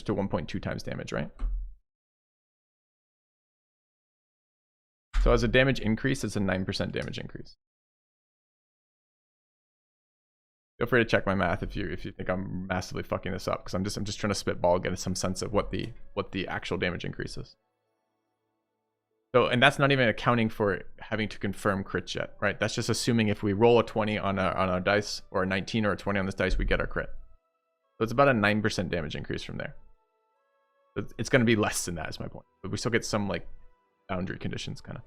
to 1.2 times damage, right? So as a damage increase, it's a 9% damage increase. Feel free to check my math if you think I'm massively fucking this up, because I'm just trying to spitball, get some sense of what the actual damage increase is. So, and that's not even accounting for having to confirm crits yet, right? That's just assuming if we roll a 20 on a dice, or a 19 or a 20 on this dice, we get our crit. So it's about a 9% damage increase from there. It's going to be less than that, is my point. But we still get some like boundary conditions, kind of.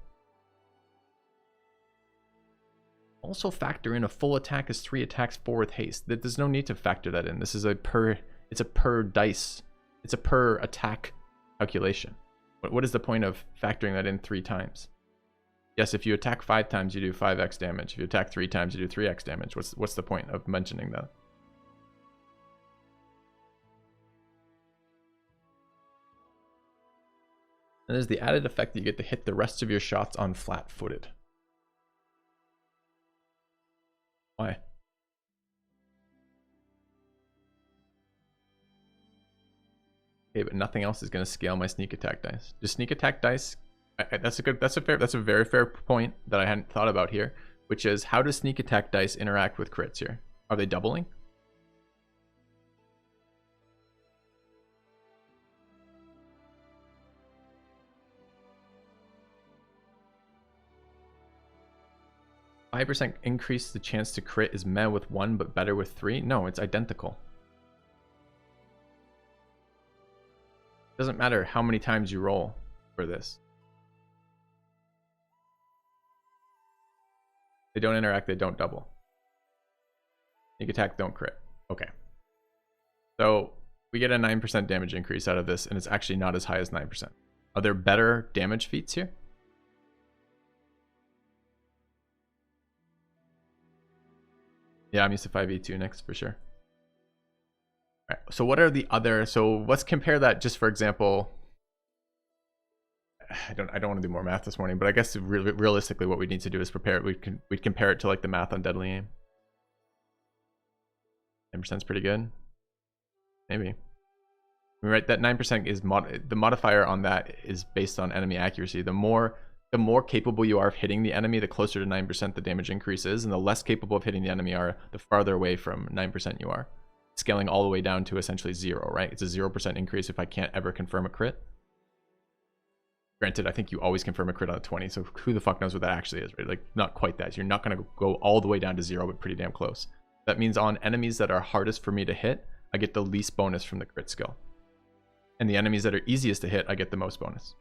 Also factor in a full attack is 3 attacks, 4 with haste. There's no need to factor that in. This is it's a per dice. It's a per attack calculation. But what is the point of factoring that in 3 times? Yes, if you attack 5 times, you do 5x damage. If you attack 3 times, you do 3x damage. What's the point of mentioning that? And there's the added effect that you get to hit the rest of your shots on flat-footed. Why? Okay, but nothing else is going to scale my sneak attack dice. Just sneak attack dice. That's a very fair point that I hadn't thought about here, which is how does sneak attack dice interact with crits here? Are they doubling? %5 increase the chance to crit is meh with 1 but better with 3? No, it's identical. Doesn't matter how many times you roll for this. They don't interact, they don't double. Sneak attack, don't crit. Okay. So we get a 9% damage increase out of this, and it's actually not as high as 9%. Are there better damage feats here? Yeah, I'm used to 5e2 next for sure. All right, so what are the other? So let's compare that. Just for example, I don't want to do more math this morning, but I guess realistically, what we need to do is prepare it. We'd compare it to like the math on Deadly Aim. 10% is pretty good. Maybe. I mean, right, that 9% is the modifier on that is based on enemy accuracy. The more capable you are of hitting the enemy, the closer to 9% the damage increase is, and the less capable of hitting the enemy are, the farther away from 9% you are. Scaling all the way down to essentially 0, right? It's a 0% increase if I can't ever confirm a crit. Granted, I think you always confirm a crit on a 20, so who the fuck knows what that actually is, right? Like, not quite that. You're not going to go all the way down to 0, but pretty damn close. That means on enemies that are hardest for me to hit, I get the least bonus from the crit skill. And the enemies that are easiest to hit, I get the most bonus.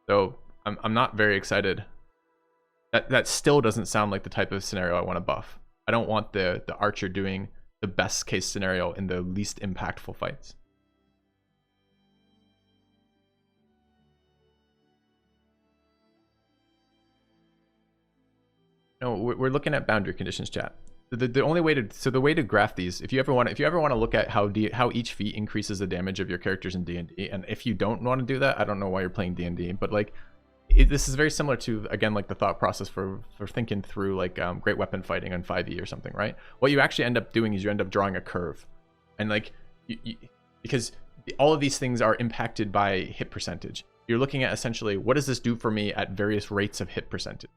So I'm not very excited. That still doesn't sound like the type of scenario I want to buff. I don't want the archer doing the best case scenario in the least impactful fights. No, we're looking at boundary conditions, chat. The only way to the way to graph these, if you ever want to look at how each feat increases the damage of your characters in D&D, and if you don't want to do that, I don't know why you're playing D&D, but like this is very similar to, again, like the thought process for thinking through like great weapon fighting on 5e or something, right? What you actually end up doing is you end up drawing a curve, and like because all of these things are impacted by hit percentage. You're looking at essentially what does this do for me at various rates of hit percentage,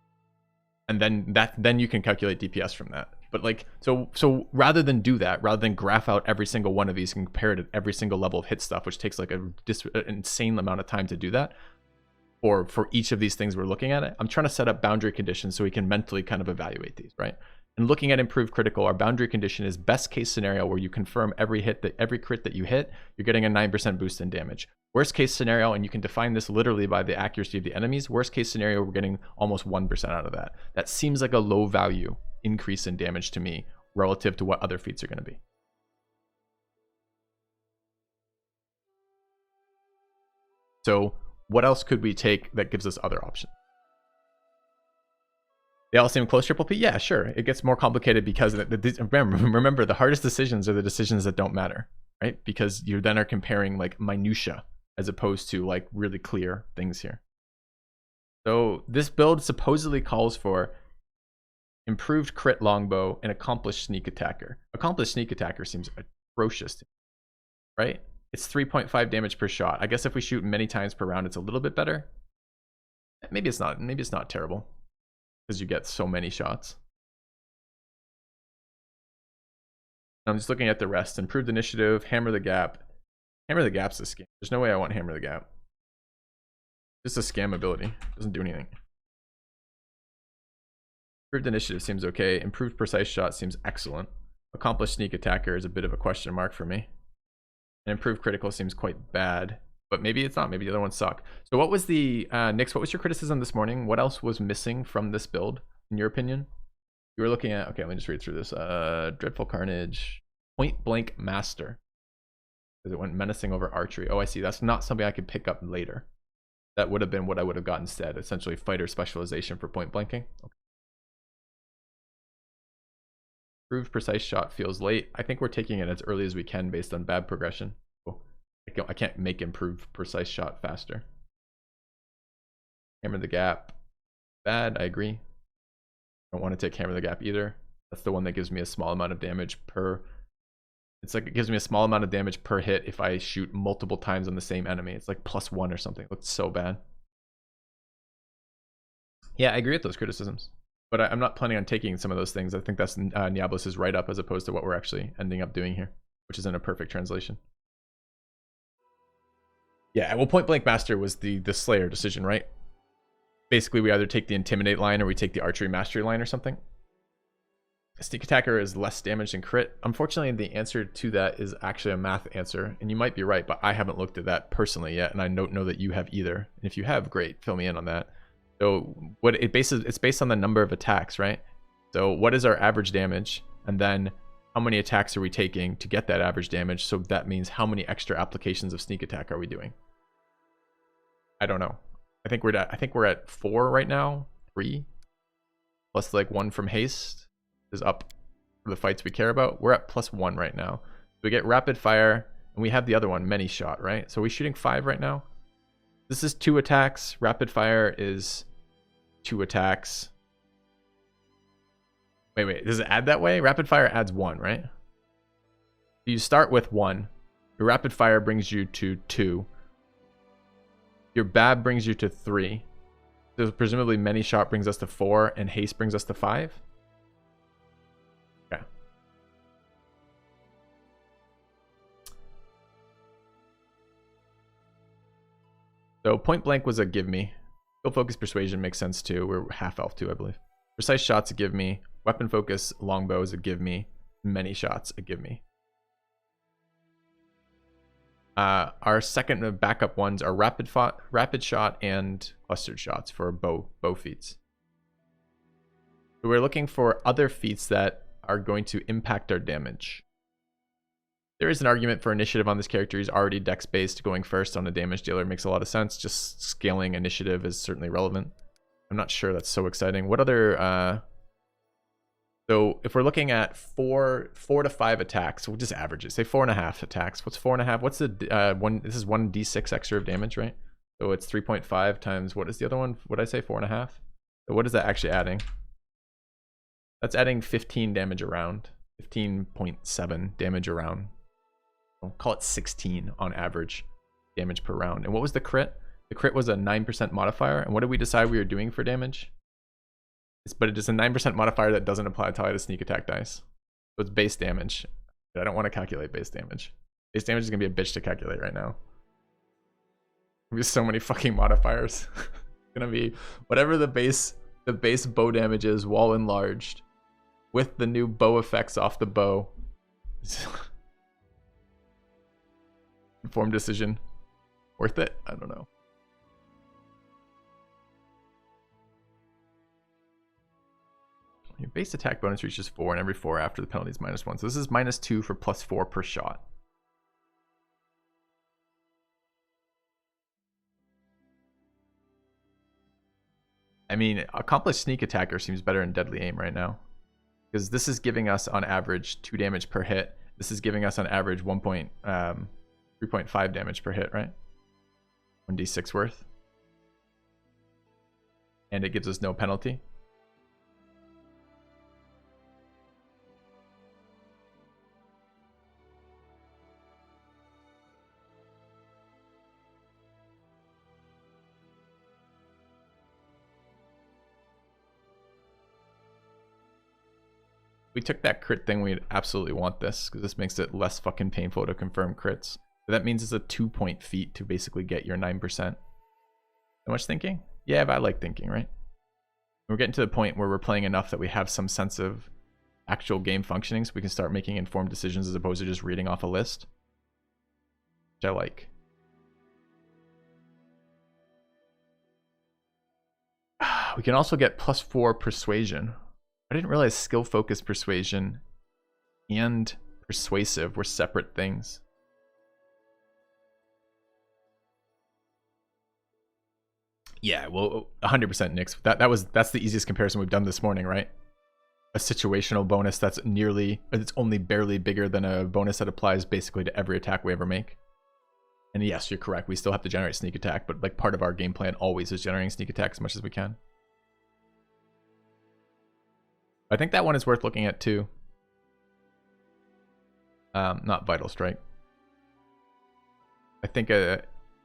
and then you can calculate DPS from that. But like, so rather than do that, rather than graph out every single one of these and compare it at every single level of hit stuff, which takes like an insane amount of time to do that, or for each of these things we're looking at, I'm trying to set up boundary conditions so we can mentally kind of evaluate these, right? And looking at improved critical, our boundary condition is best case scenario where you confirm every crit that you hit, you're getting a 9% boost in damage. Worst case scenario, and you can define this literally by the accuracy of the enemies, worst case scenario, we're getting almost 1% out of that. That seems like a low value increase in damage to me relative to what other feats are going to be. So what else could we take that gives us other options? They all seem close triple P? Yeah, sure. It gets more complicated because remember, the hardest decisions are the decisions that don't matter, right? Because you then are comparing like minutia as opposed to like really clear things here. So this build supposedly calls for improved crit longbow, and accomplished sneak attacker. Accomplished sneak attacker seems atrocious, right? It's 3.5 damage per shot. I guess if we shoot many times per round, it's a little bit better. Maybe it's not. Maybe it's not terrible because you get so many shots. I'm just looking at the rest. Improved initiative, hammer the gap. Hammer the gap's a scam. There's no way I want hammer the gap. Just a scam ability. Doesn't do anything. Improved initiative seems okay. Improved precise shot seems excellent. Accomplished sneak attacker is a bit of a question mark for me. And improved critical seems quite bad. But maybe it's not. Maybe the other ones suck. So what was the... Nix, what was your criticism this morning? What else was missing from this build, in your opinion? You were looking at... Okay, let me just read through this. Dreadful Carnage. Point Blank Master. Because it went menacing over archery. Oh, I see. That's not something I could pick up later. That would have been what I would have got instead. Essentially, fighter specialization for point blanking. Okay. Improved precise shot feels late. I think we're taking it as early as we can based on bad progression. Cool. I can't make improved precise shot faster. Hammer the gap. Bad, I agree. I don't want to take hammer the gap either. That's the one that gives me a small amount of damage per... It's like it gives me a small amount of damage per hit if I shoot multiple times on the same enemy. It's like +1 or something. It looks so bad. Yeah, I agree with those criticisms. But I'm not planning on taking some of those things. I think that's Niablos' write-up as opposed to what we're actually ending up doing here, which isn't a perfect translation. Yeah, well, Point Blank Master was the Slayer decision, right? Basically, we either take the Intimidate line or we take the Archery Mastery line or something. Sneak Attacker is less damage than crit. Unfortunately, the answer to that is actually a math answer, and you might be right, but I haven't looked at that personally yet, and I don't know that you have either. And if you have, great, fill me in on that. So what it's based on the number of attacks, right? So what is our average damage, and then how many attacks are we taking to get that average damage? So that means how many extra applications of Sneak Attack are we doing? I don't know. I think we're at 4 right now, 3, plus like 1 from haste is up for the fights we care about. We're at +1 right now. We get rapid fire, and we have the other one, many shot, right? So we're shooting 5 right now. This is 2 attacks. Rapid fire is 2 attacks. Wait, does it add that way? Rapid fire adds 1, right? You start with 1. Your rapid fire brings you to 2. Your BAB brings you to 3. So presumably many shot brings us to 4, and haste brings us to 5. Okay. So point blank was a give me. Skill focus persuasion makes sense too. We're half elf too, I believe. Precise shots a give me. Weapon focus longbow is a give me. Many shots a give me. Our second backup ones are rapid shot and clustered shots for bow feats. So we're looking for other feats that are going to impact our damage. There is an argument for initiative on this character. He's already dex based. Going first on a damage dealer makes a lot of sense. Just scaling initiative is certainly relevant. I'm not sure that's so exciting. What other so if we're looking at 4 to 5 attacks, we'll just average it. Say 4.5 attacks. What's 4.5? What's the one? This is 1d6 extra of damage, right? So it's 3.5 times, what is the other one? What did I say? 4.5? So what is that actually adding? That's adding 15 damage around. 15.7 damage around. I'll call it 16 on average damage per round. And what was the crit? The crit was a 9% modifier. And what did we decide we were doing for damage? But it is a 9% modifier that doesn't apply to sneak attack dice. So it's base damage. I don't want to calculate base damage. Base damage is going to be a bitch to calculate right now. There's so many fucking modifiers. It's going to be whatever the base bow damage is, wall enlarged, with the new bow effects off the bow. Informed decision. Worth it? I don't know. Your base attack bonus reaches 4, and every 4 after the penalty is -1. So this is -2 for +4 per shot. I mean, accomplished sneak attacker seems better in deadly aim right now, because this is giving us on average 2 damage per hit. This is giving us on average 3.5 damage per hit, right? 1d6 worth. And it gives us no penalty. we took that crit thing, we'd absolutely want this, because this makes it less fucking painful to confirm crits. So that means it's a 2-point feat to basically get your 9%. So much thinking? Yeah, but I like thinking, right? We're getting to the point where we're playing enough that we have some sense of actual game functioning, so we can start making informed decisions as opposed to just reading off a list. Which I like. We can also get +4 persuasion. I didn't realize skill focused persuasion and persuasive were separate things. Yeah, well, 100% Nyx. That's the easiest comparison we've done this morning, right? A situational bonus that's it's only barely bigger than a bonus that applies basically to every attack we ever make. And yes, you're correct. We still have to generate sneak attack, but like part of our game plan always is generating sneak attack as much as we can. I think that one is worth looking at too. Not Vital Strike. I think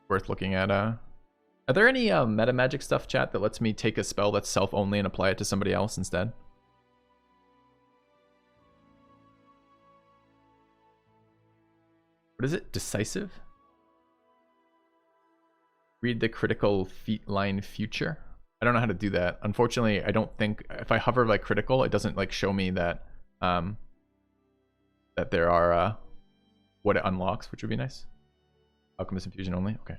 worth looking at. Are there any meta magic stuff, chat, that lets me take a spell that's self-only and apply it to somebody else instead? What is it? Decisive? Read the critical feat line future? I don't know how to do that. Unfortunately, I don't think if I hover like critical, it doesn't like show me that that there are what it unlocks, which would be nice. Alchemist infusion only. Okay.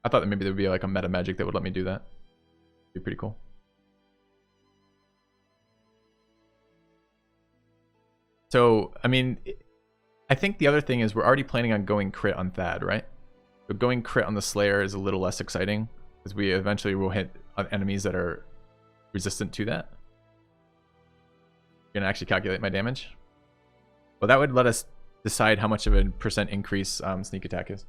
I thought that maybe there would be like a meta magic that would let me do that. Be pretty cool. So, I mean, I think the other thing is we're already planning on going crit on Thad, right? So going crit on the Slayer is a little less exciting because we eventually will hit enemies that are resistant to that. I'm gonna actually calculate my damage. Well, that would let us decide how much of a % increase sneak attack is.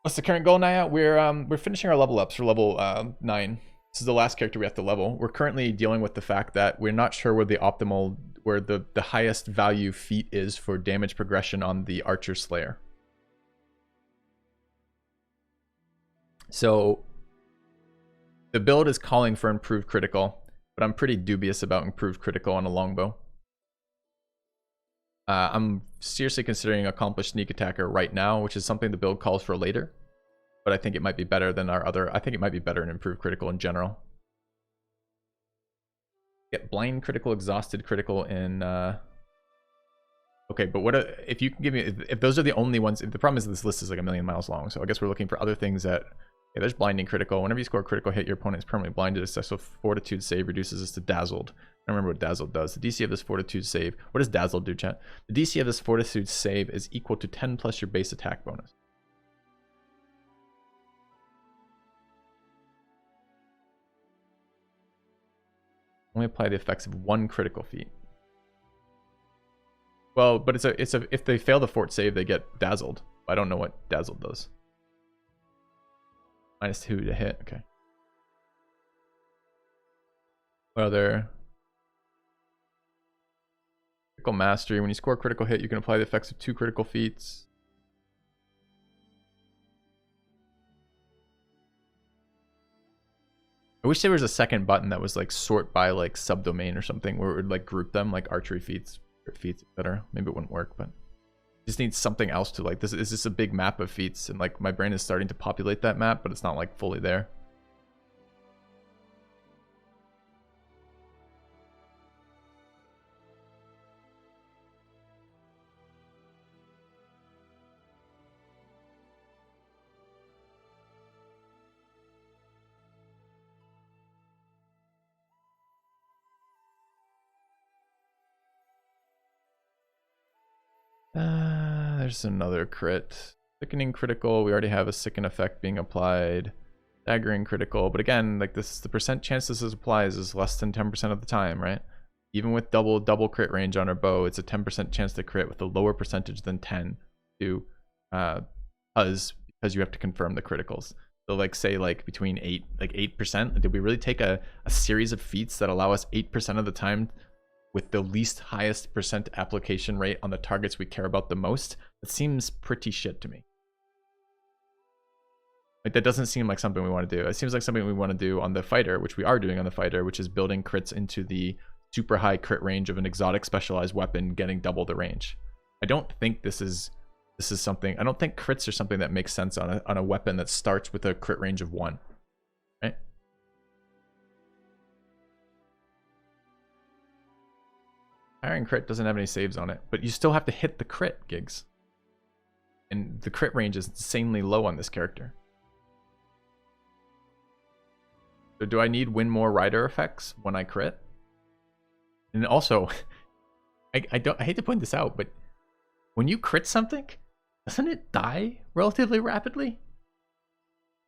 What's the current goal, Naya? We're finishing our level ups for level 9. This is the last character we have to level. We're currently dealing with the fact that we're not sure where the highest value feat is for damage progression on the Archer Slayer. So the build is calling for improved critical, but I'm pretty dubious about improved critical on a longbow. I'm seriously considering accomplished sneak attacker right now, which is something the build calls for later. But I think it might be better than our other. I think it might be better in improved critical in general. Get blind critical, exhausted critical in. Okay, but what if you can give me if those are the only ones? The problem is this list is like a million miles long, so I guess we're looking for other things that. Yeah, there's blinding critical. Whenever you score a critical hit, your opponent is permanently blinded. A successful fortitude save reduces this to dazzled. I don't remember what dazzled does. The DC of this fortitude save. What does dazzled do, chat? The DC of this fortitude save is equal to 10 plus your base attack bonus. Only apply the effects of one critical feat. Well, but if they fail the fort save, they get dazzled. I don't know what dazzled does. -2 to hit. Okay. What other? Critical mastery. When you score a critical hit, you can apply the effects of 2 critical feats. I wish there was a second button that was like sort by like subdomain or something where it would like group them like archery feats, etc. Maybe it wouldn't work, but just needs something else to like this. Is this a big map of feats and like my brain is starting to populate that map, but it's not like fully there. There's another crit. Sickening critical. We already have a sicken effect being applied. Staggering critical. But again, like this, the % chance this applies is less than 10% of the time, right? Even with double crit range on our bow, it's a 10% chance to crit with a lower percentage than 10 to because you have to confirm the criticals. So like say like between 8%. Did we really take a series of feats that allow us 8% of the time with the least highest % application rate on the targets we care about the most? It seems pretty shit to me. Like, that doesn't seem like something we want to do. It seems like something we want to do on the fighter, which we are doing on the fighter, which is building crits into the super high crit range of an exotic specialized weapon, getting double the range. I don't think this is something. I don't think crits are something that makes sense on a weapon that starts with a crit range of 1, right? Iron crit doesn't have any saves on it, but you still have to hit the crit, Gigs. And the crit range is insanely low on this character. So do I need win more rider effects when I crit? And also, I hate to point this out, but when you crit something, doesn't it die relatively rapidly?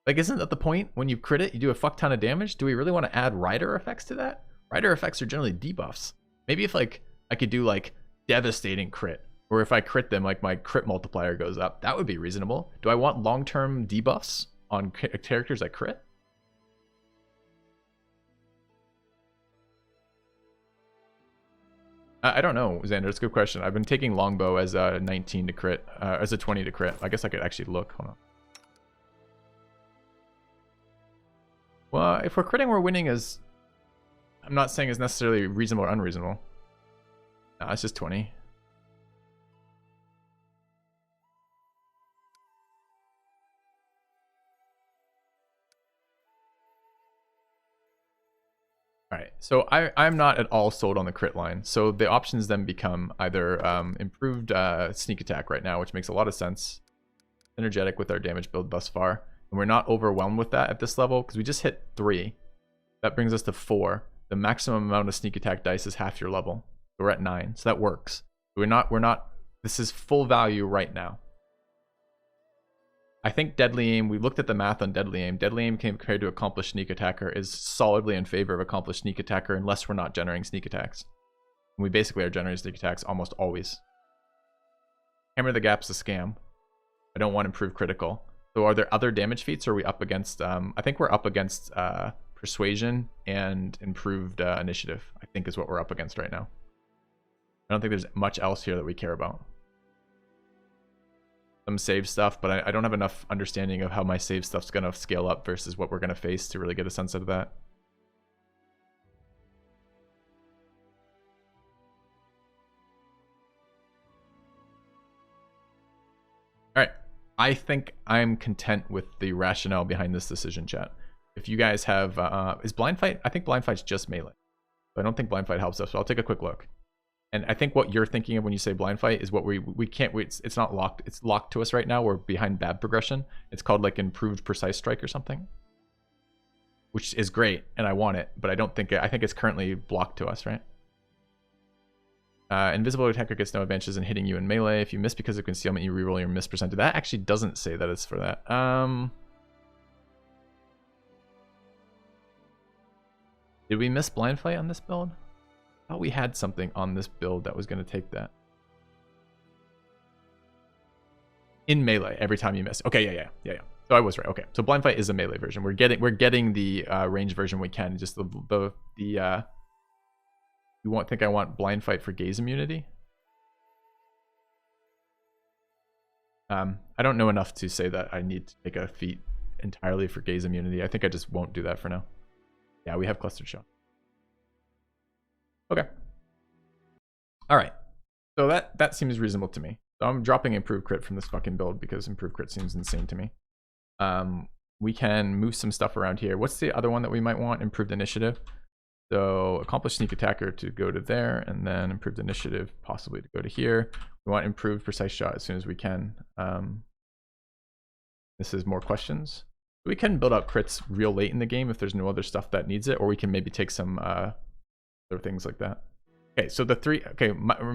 Like, isn't that the point? When you crit it, you do a fuck ton of damage. Do we really want to add rider effects to that? Rider effects are generally debuffs. Maybe if like I could do like devastating crit, or if I crit them, like my crit multiplier goes up, that would be reasonable. Do I want long-term debuffs on characters that crit? I don't know, Xander. It's a good question. I've been taking longbow as a 19 to crit, as a 20 to crit. I guess I could actually look. Hold on. Well, if we're critting, we're winning as... I'm not saying is necessarily reasonable or unreasonable. No, it's just 20. Alright, so I'm not at all sold on the crit line. So the options then become either improved sneak attack right now, which makes a lot of sense. Energetic with our damage build thus far. And we're not overwhelmed with that at this level because we just hit 3. That brings us to 4. The maximum amount of sneak attack dice is half your level. So we're at 9. So that works. We're not, this is full value right now. I think Deadly Aim, we looked at the math on Deadly Aim. Deadly Aim compared to Accomplished Sneak Attacker is solidly in favor of Accomplished Sneak Attacker unless we're not generating sneak attacks. And we basically are generating sneak attacks almost always. Hammer the Gap's a scam. I don't want Improved Critical. So are there other damage feats, or are we up against... I think we're up against Persuasion and Improved Initiative, I think is what we're up against right now. I don't think there's much else here that we care about. Some save stuff, but I don't have enough understanding of how my save stuff's going to scale up versus what we're going to face to really get a sense of that. All right. I think I'm content with the rationale behind this decision, chat. If you guys have... is Blind Fight? I think Blind Fight's just melee. So I don't think Blind Fight helps us, so I'll take a quick look. And I think what you're thinking of when you say Blind Fight is what we can't... It's not locked. It's locked to us right now. We're behind bad progression. It's called like Improved Precise Strike or something. Which is great, and I want it, but I don't think... I think it's currently blocked to us, right? Invisible attacker gets no advantages in hitting you in melee. If you miss because of concealment, you reroll your miss percentage. That actually doesn't say that it's for that. Did we miss Blind Fight on this build? I thought we had something on this build that was going to take that. In melee, every time you miss. Okay, yeah. So I was right. Okay, so Blind Fight is a melee version. We're getting the range version we can. Just the you won't think I want Blind Fight for gaze immunity? I don't know enough to say that I need to take a feat entirely for gaze immunity. I think I just won't do that for now. Yeah, we have clustered shot. Okay. All right. So that seems reasonable to me. So I'm dropping Improved Crit from this fucking build because Improved Crit seems insane to me. We can move some stuff around here. What's the other one that we might want? Improved Initiative. So Accomplished Sneak Attacker to go to there, and then Improved Initiative possibly to go to here. We want Improved Precise Shot as soon as we can. This is more questions. We can build up crits real late in the game if there's no other stuff that needs it, or we can maybe take some other things like that. Okay, so the three,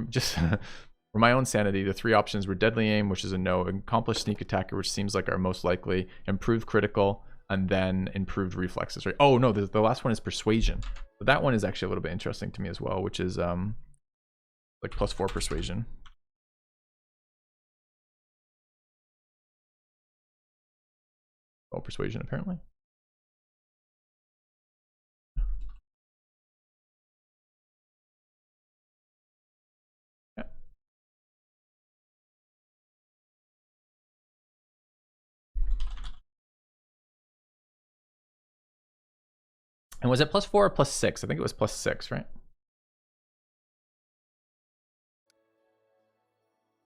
just for my own sanity, the 3 options were Deadly Aim, which is a no, Accomplished Sneak Attacker, which seems like our most likely, Improved Critical, and then Improved Reflexes, right? Oh no, the last one is Persuasion. But that one is actually a little bit interesting to me as well, which is like +4 Persuasion. Oh, Persuasion apparently. Yeah. And was it +4 or +6? I think it was +6, right?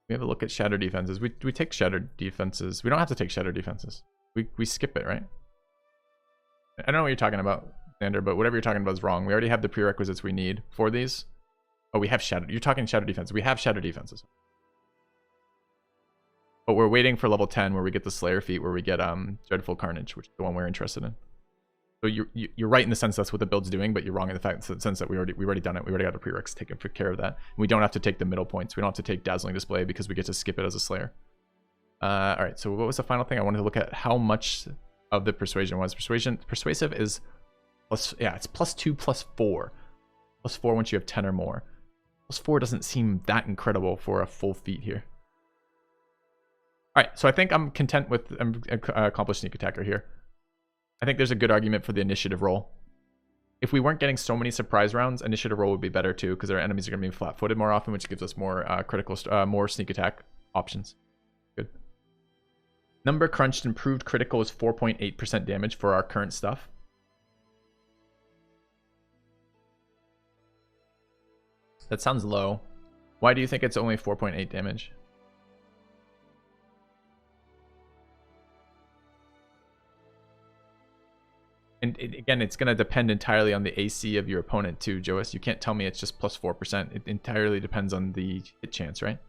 We have a look at shatter defenses. We take shatter defenses. We don't have to take shatter defenses. We skip it, right? I don't know what you're talking about, Xander, but whatever you're talking about is wrong. We already have the prerequisites we need for these. Oh, we have shatter. You're talking shatter defense. We have shatter defenses. But we're waiting for level 10 where we get the Slayer feat, where we get Dreadful Carnage, which is the one we're interested in. So you're right in the sense that's what the build's doing, but you're wrong in the sense that we already done it. We already got the prereqs taken care of that. We don't have to take the middle points. We don't have to take Dazzling Display because we get to skip it as a Slayer. All right. So what was the final thing? I wanted to look at how much of the persuasion was. Persuasive is plus. Yeah, it's +2 +4. +4 once you have 10 or more. +4 doesn't seem that incredible for a full feat here. All right. So I think I'm content with accomplished sneak attacker here. I think there's a good argument for the initiative roll. If we weren't getting so many surprise rounds, initiative roll would be better too, because our enemies are going to be flat-footed more often, which gives us more more sneak attack options. Good. Number crunched improved critical is 4.8% damage for our current stuff. That sounds low. Why do you think it's only 4.8 damage? And again, it's going to depend entirely on the AC of your opponent too, Joas. You can't tell me it's just +4%. It entirely depends on the hit chance, right?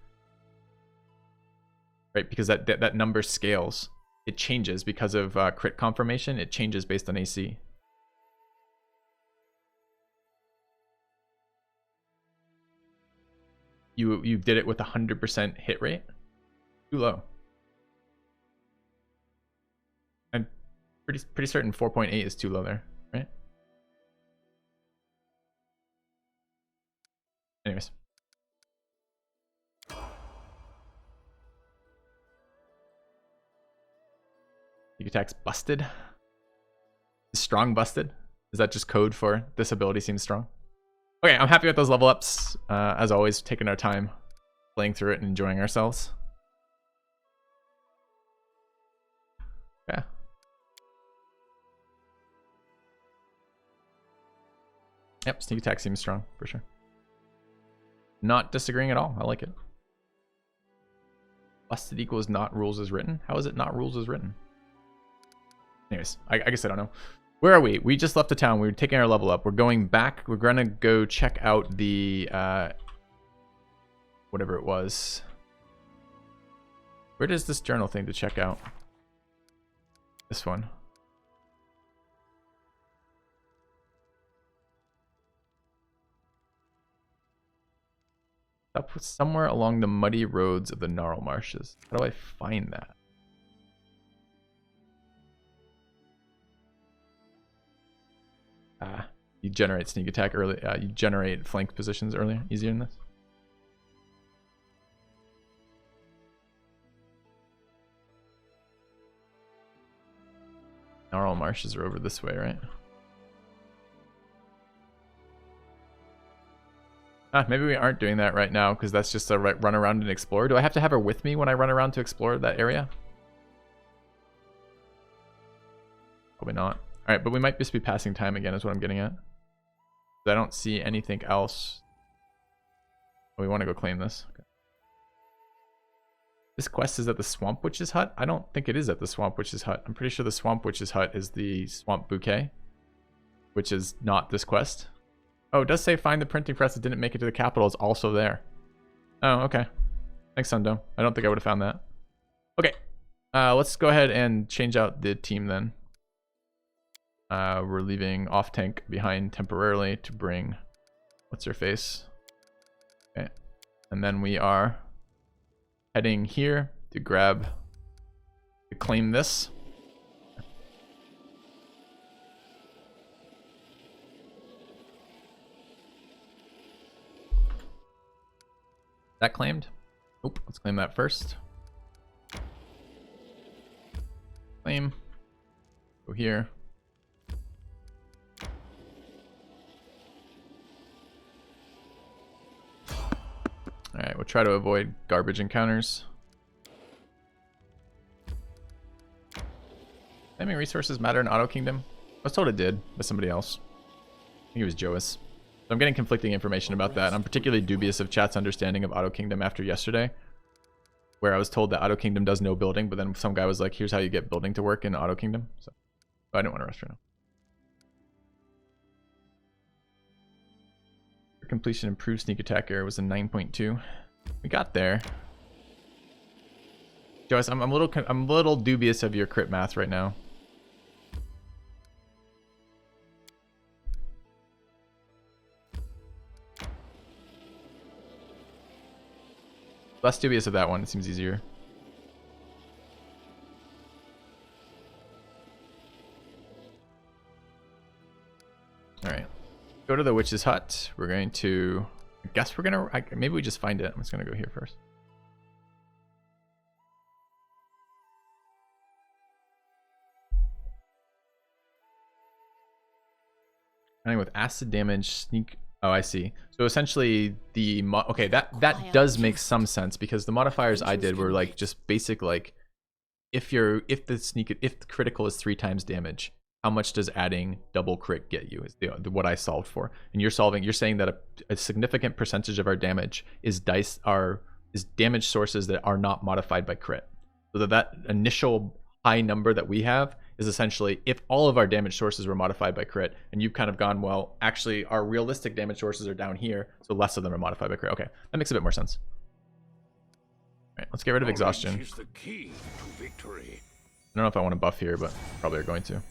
Right, because that number scales. It changes because of crit confirmation. It changes based on AC. You did it with 100% hit rate? Too low. I'm pretty certain 4.8 is too low there, right? Anyways. Sneak attack's busted. Is strong busted? Is that just code for this ability seems strong? Okay, I'm happy with those level ups. As always, taking our time, playing through it and enjoying ourselves. Yeah. Yep, sneak attack seems strong, for sure. Not disagreeing at all. I like it. Busted equals not rules as written. How is it not rules as written? Anyways, I guess I don't know. Where are we? We just left the town. We were taking our level up. We're going back. We're going to go check out the... whatever it was. Where does this journal thing to check out? This one. Up somewhere along the muddy roads of the Gnarl Marshes. How do I find that? You generate sneak attack early. You generate flank positions earlier, easier than this. Gnarl Marshes are over this way, right? Maybe we aren't doing that right now because that's just a run around and explore. Do I have to have her with me when I run around to explore that area? Probably not. All right, but we might just be passing time again is what I'm getting at. I don't see anything else. Oh, we want to go claim this. Okay. This quest is at the Swamp Witch's hut? I don't think it is at the Swamp Witch's hut. I'm pretty sure the Swamp Witch's hut is the Swamp Bouquet, which is not this quest. Oh, it does say find the printing press that didn't make it to the capital is also there. Oh, okay. Thanks, Sundome. I don't think I would have found that. Okay. Let's go ahead and change out the team then. We're leaving off tank behind temporarily to bring what's her face. Okay. And then we are heading here to claim this. That claimed? Nope, let's claim that first. Claim. Go here. Alright, we'll try to avoid garbage encounters. Claiming resources matter in Auto Kingdom? I was told it did by somebody else. think it was Joas. So I'm getting conflicting information about that. And I'm particularly dubious of chat's understanding of Auto Kingdom after yesterday, where I was told that Auto Kingdom does no building, but then some guy was like, here's how you get building to work in Auto Kingdom. So I didn't want to rush right now. For completion, improved sneak attack error was a 9.2. We got there. Joyce, I'm a little dubious of your crit math right now. Less dubious of that one. It seems easier. All right. Go to the witch's hut. We're going to... I guess we're going to... Maybe we just find it. I'm just going to go here first. Running with acid damage, sneak... Oh, I see. So essentially the... Okay, that does make some sense because the modifiers I did were like just basic like... If the critical is 3 times damage, how much does adding double crit get you is what I solved for. And you're saying that a significant percentage of our damage is damage sources that are not modified by crit. So that initial high number that we have is essentially if all of our damage sources were modified by crit, and you've kind of gone, well, actually our realistic damage sources are down here, so less of them are modified by crit. Okay, that makes a bit more sense. All right, let's get rid of exhaustion. Is the key to victory. I don't know if I want to buff here, but probably are going to.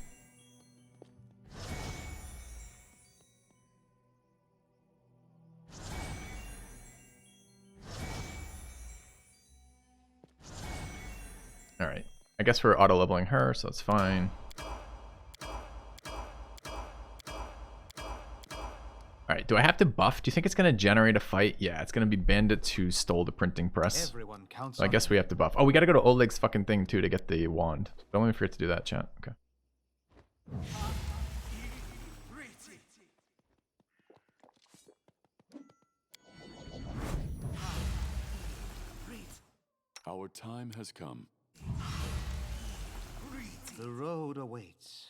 All right. I guess we're auto leveling her, so that's fine. All right, do I have to buff? Do you think it's going to generate a fight? Yeah, it's going to be bandits who stole the printing press. So I guess we have to buff. Oh, we got to go to Oleg's fucking thing too to get the wand. Don't let me forget to do that, chat. Okay. Our time has come. The road awaits.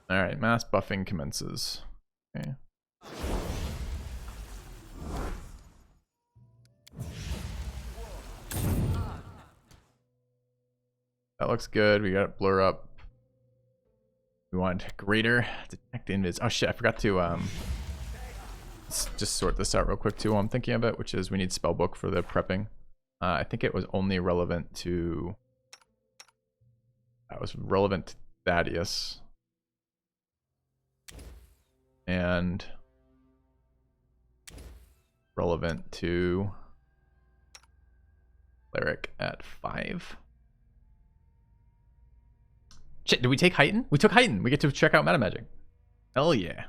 All right, mass buffing commences. Okay. That looks good. We got it blur up. We want greater detect invis. Oh shit, I forgot to let's just sort this out real quick too while I'm thinking of it, which is we need spellbook for the prepping. I think it was only relevant to... That was relevant to Thaddeus. And relevant to Cleric at 5. Shit, did we take Heighten? We took Heighten. We get to check out meta magic. Hell yeah.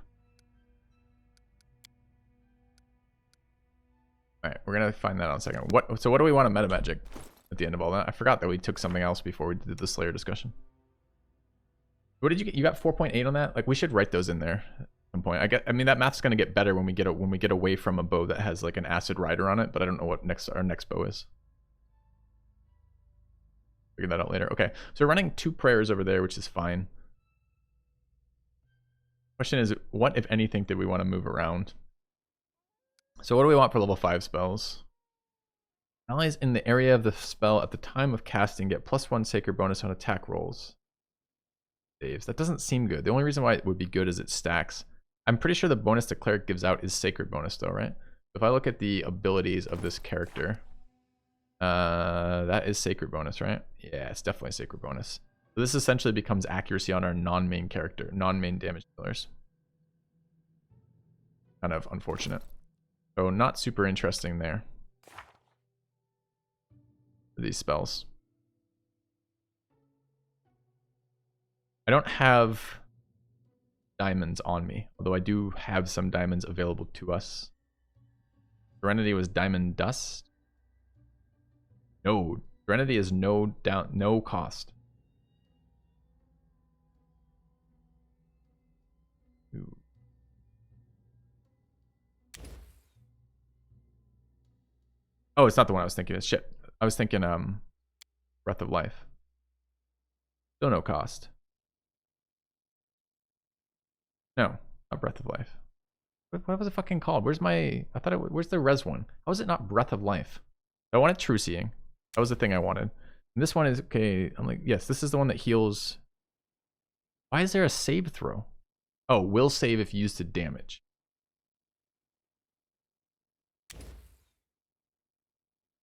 Alright, we're gonna find that out in a second. So what do we want of meta magic at the end of all that? I forgot that we took something else before we did the Slayer discussion. What did you get? You got 4.8 on that? Like, we should write those in there at some point. I mean, that math's gonna get better when we get away from a bow that has like an acid rider on it, but I don't know what our next bow is. Figure that out later. Okay, so we're running 2 prayers over there, which is fine. Question is, what, if anything, did we want to move around? So what do we want for level 5 spells? Allies in the area of the spell at the time of casting get +1 sacred bonus on attack rolls. Saves. That doesn't seem good. The only reason why it would be good is it stacks. I'm pretty sure the bonus the cleric gives out is sacred bonus though, right? If I look at the abilities of this character, that is sacred bonus, right? Yeah, it's definitely sacred bonus. So this essentially becomes accuracy on our non-main character, non-main damage dealers. Kind of unfortunate. So not super interesting there. For these spells. I don't have diamonds on me, although I do have some diamonds available to us. Serenity was diamond dust. No, Serenity is no cost. Ooh. Oh, it's not the one I was thinking. It's shit. I was thinking Breath of Life. Still no cost. No, not Breath of Life. What was it fucking called? Where's my? I thought it. Where's the res one? How is it not Breath of Life? I wanted True Seeing. That was the thing I wanted. And this one is okay. I'm like, yes, this is the one that heals. Why is there a save throw? Oh, will save if used to damage.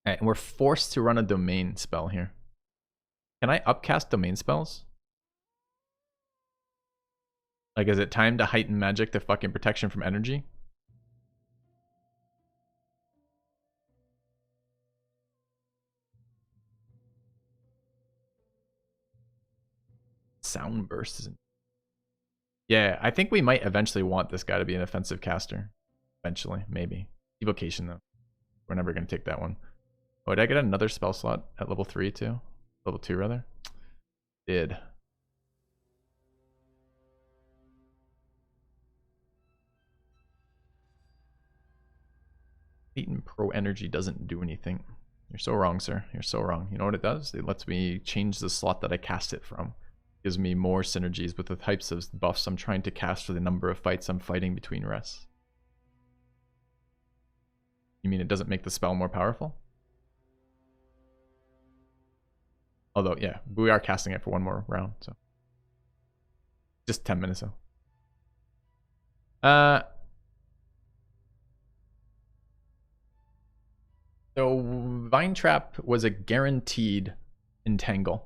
Alright, and we're forced to run a domain spell here. Can I upcast domain spells? Like, is it time to heighten magic to fucking protection from energy? Sound burst isn't. Yeah, I think we might eventually want this guy to be an offensive caster. Eventually, maybe. Evocation, though. We're never going to take that one. Oh, did I get another spell slot at level 3, too? Level 2, rather? Did. Eaton Pro Energy doesn't do anything. You're so wrong, sir. You're so wrong. You know what it does? It lets me change the slot that I cast it from. Gives me more synergies with the types of buffs I'm trying to cast for the number of fights I'm fighting between rests. You mean it doesn't make the spell more powerful? Although, yeah, we are casting it for one more round, so. Just 10 minutes, though. So Vine Trap was a guaranteed entangle.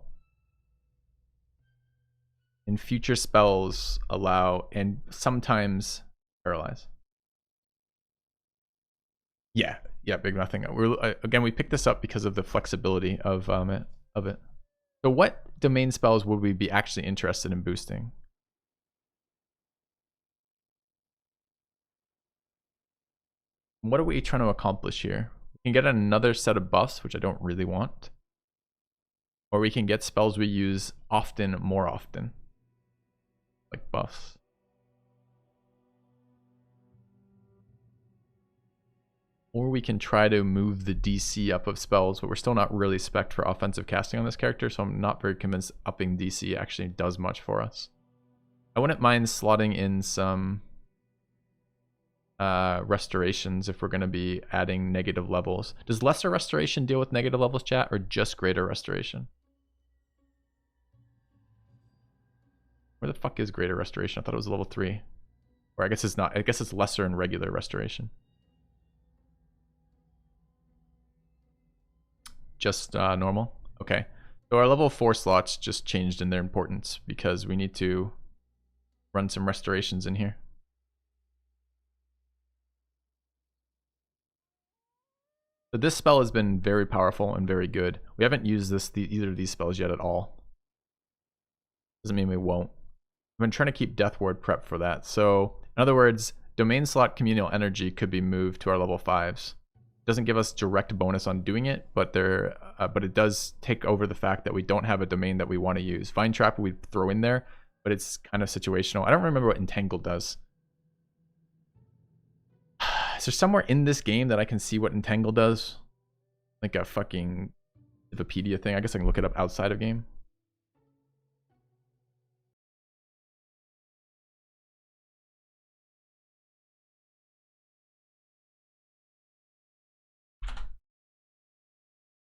And future spells allow and sometimes paralyze. Yeah, big nothing. Again, we picked this up because of the flexibility of it. So what domain spells would we be actually interested in boosting? What are we trying to accomplish here? We can get another set of buffs, which I don't really want. Or we can get spells we use often, more often. Like buffs. Or we can try to move the DC up of spells, but we're still not really spec'd for offensive casting on this character, so I'm not very convinced upping DC actually does much for us. I wouldn't mind slotting in some restorations if we're going to be adding negative levels. Does lesser restoration deal with negative levels, chat, or just greater restoration? Where the fuck is greater restoration? I thought it was level 3. Or I guess it's not. I guess it's lesser and regular restoration. Just normal? Okay. So our level 4 slots just changed in their importance because we need to run some restorations in here. So this spell has been very powerful and very good. We haven't used either of these spells yet at all. Doesn't mean we won't. I've been trying to keep Death Ward prep for that. So in other words, domain slot communal energy could be moved to our level 5s. Doesn't give us direct bonus on doing it, but it does take over the fact that we don't have a domain that we want to use. Vine Trap we throw in there, but it's kind of situational. I don't remember what Entangle does. Is there somewhere in this game that I can see what Entangle does? Like a fucking Wikipedia thing. I guess I can look it up outside of game.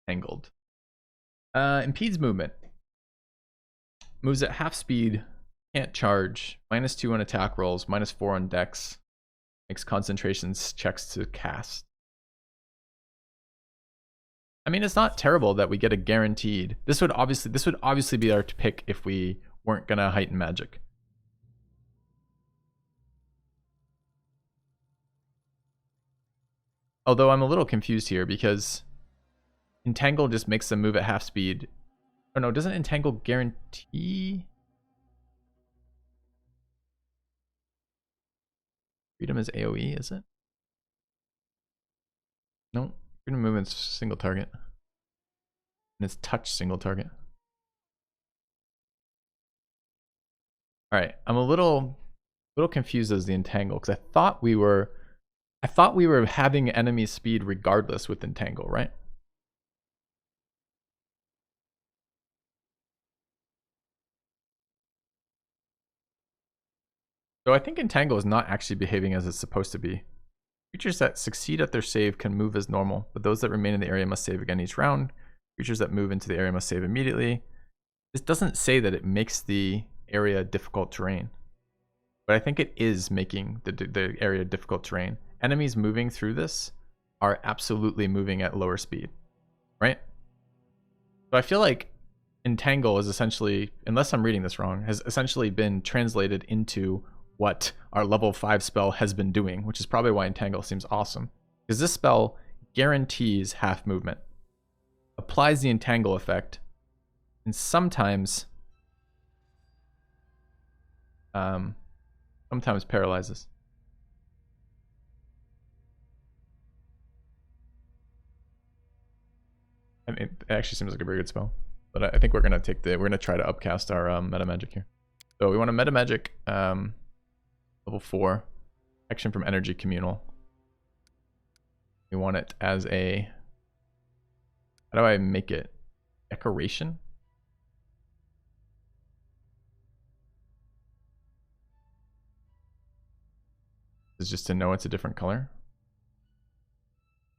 Tangled. Impedes movement. Moves at half speed. Can't charge. -2 on attack rolls. -4 on dex. Makes concentrations checks to cast. I mean, it's not terrible that we get a guaranteed. This would obviously be our pick if we weren't gonna heighten magic. Although I'm a little confused here because Entangle just makes them move at half speed. Oh no, doesn't Entangle guarantee? Freedom is AoE, is it? No, freedom movement's single target. And it's touch single target. Alright, I'm a little confused as the Entangle, because I thought we were I thought we were having enemy speed regardless with Entangle, right? So I think Entangle is not actually behaving as it's supposed to be. Creatures that succeed at their save can move as normal, but those that remain in the area must save again each round. Creatures that move into the area must save immediately. This doesn't say that it makes the area difficult terrain, but I think it is making the area difficult terrain. Enemies moving through this are absolutely moving at lower speed, right? So I feel like Entangle is essentially, unless I'm reading this wrong, has essentially been translated into what our level 5 spell has been doing, which is probably why Entangle seems awesome. Because this spell guarantees half movement, applies the Entangle effect, and sometimes paralyzes. I mean, it actually seems like a very good spell. But I think we're gonna try to upcast our meta magic here. So we want a meta magic level 4, protection from energy communal. We want it as a, how do I make it? Decoration? Is just to know it's a different color.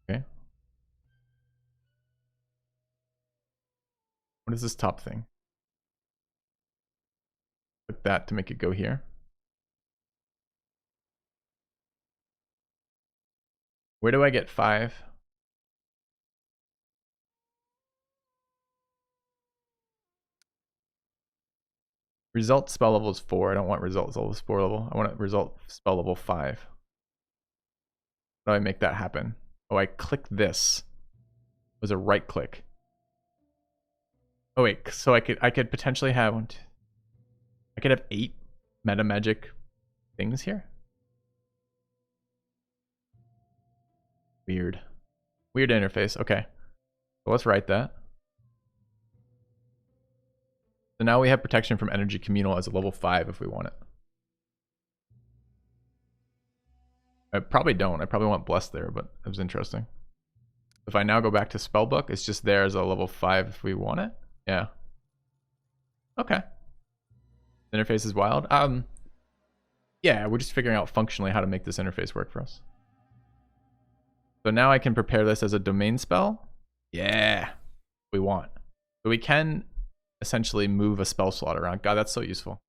Okay. What is this top thing? Click that to make it go here. Where do I get 5? Result spell level is 4. I don't want result level 4 level. I want result spell level 5. How do I make that happen? Oh, I click this. It was a right click. Oh wait, so I could potentially have I could have 8 meta magic things here. Weird interface. Okay, so let's write that. So now we have protection from energy communal as a level 5 if we want it. I probably don't. I probably want blessed there, but it was interesting. If I now go back to spellbook, it's just there as a level 5 if we want it. Yeah. Okay. The interface is wild. Yeah, we're just figuring out functionally how to make this interface work for us. So now I can prepare this as a domain spell. Yeah, we want. So we can essentially move a spell slot around. God, that's so useful.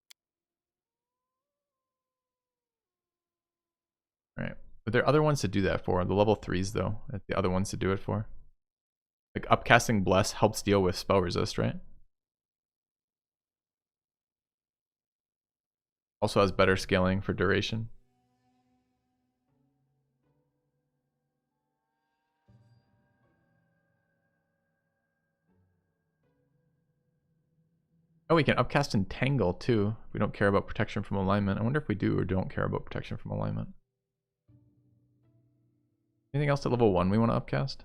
All right. But there are other ones to do that for. The level 3s, though, that's the other ones to do it for. Like upcasting Bless helps deal with spell resist, right? Also has better scaling for duration. Oh, we can upcast Entangle too. We don't care about protection from alignment. I wonder if we do or don't care about protection from alignment. Anything else at level 1 we want to upcast?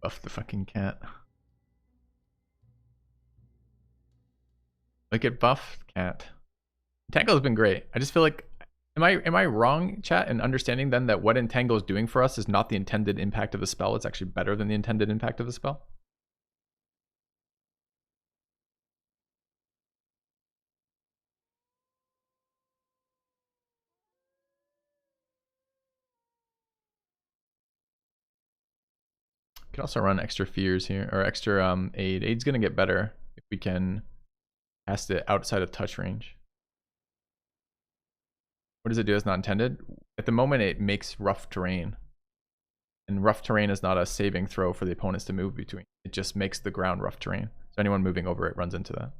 Buff the fucking cat. Look at buff cat. Entangle has been great. I just feel like, am I wrong, chat, in understanding then that what Entangle is doing for us is not the intended impact of the spell? It's actually better than the intended impact of the spell. We can also run extra fears here, or extra aid. Aid's gonna get better if we can cast it outside of touch range. What does it do as not intended? At the moment, it makes rough terrain. And rough terrain is not a saving throw for the opponents to move between. It just makes the ground rough terrain. So anyone moving over it runs into that.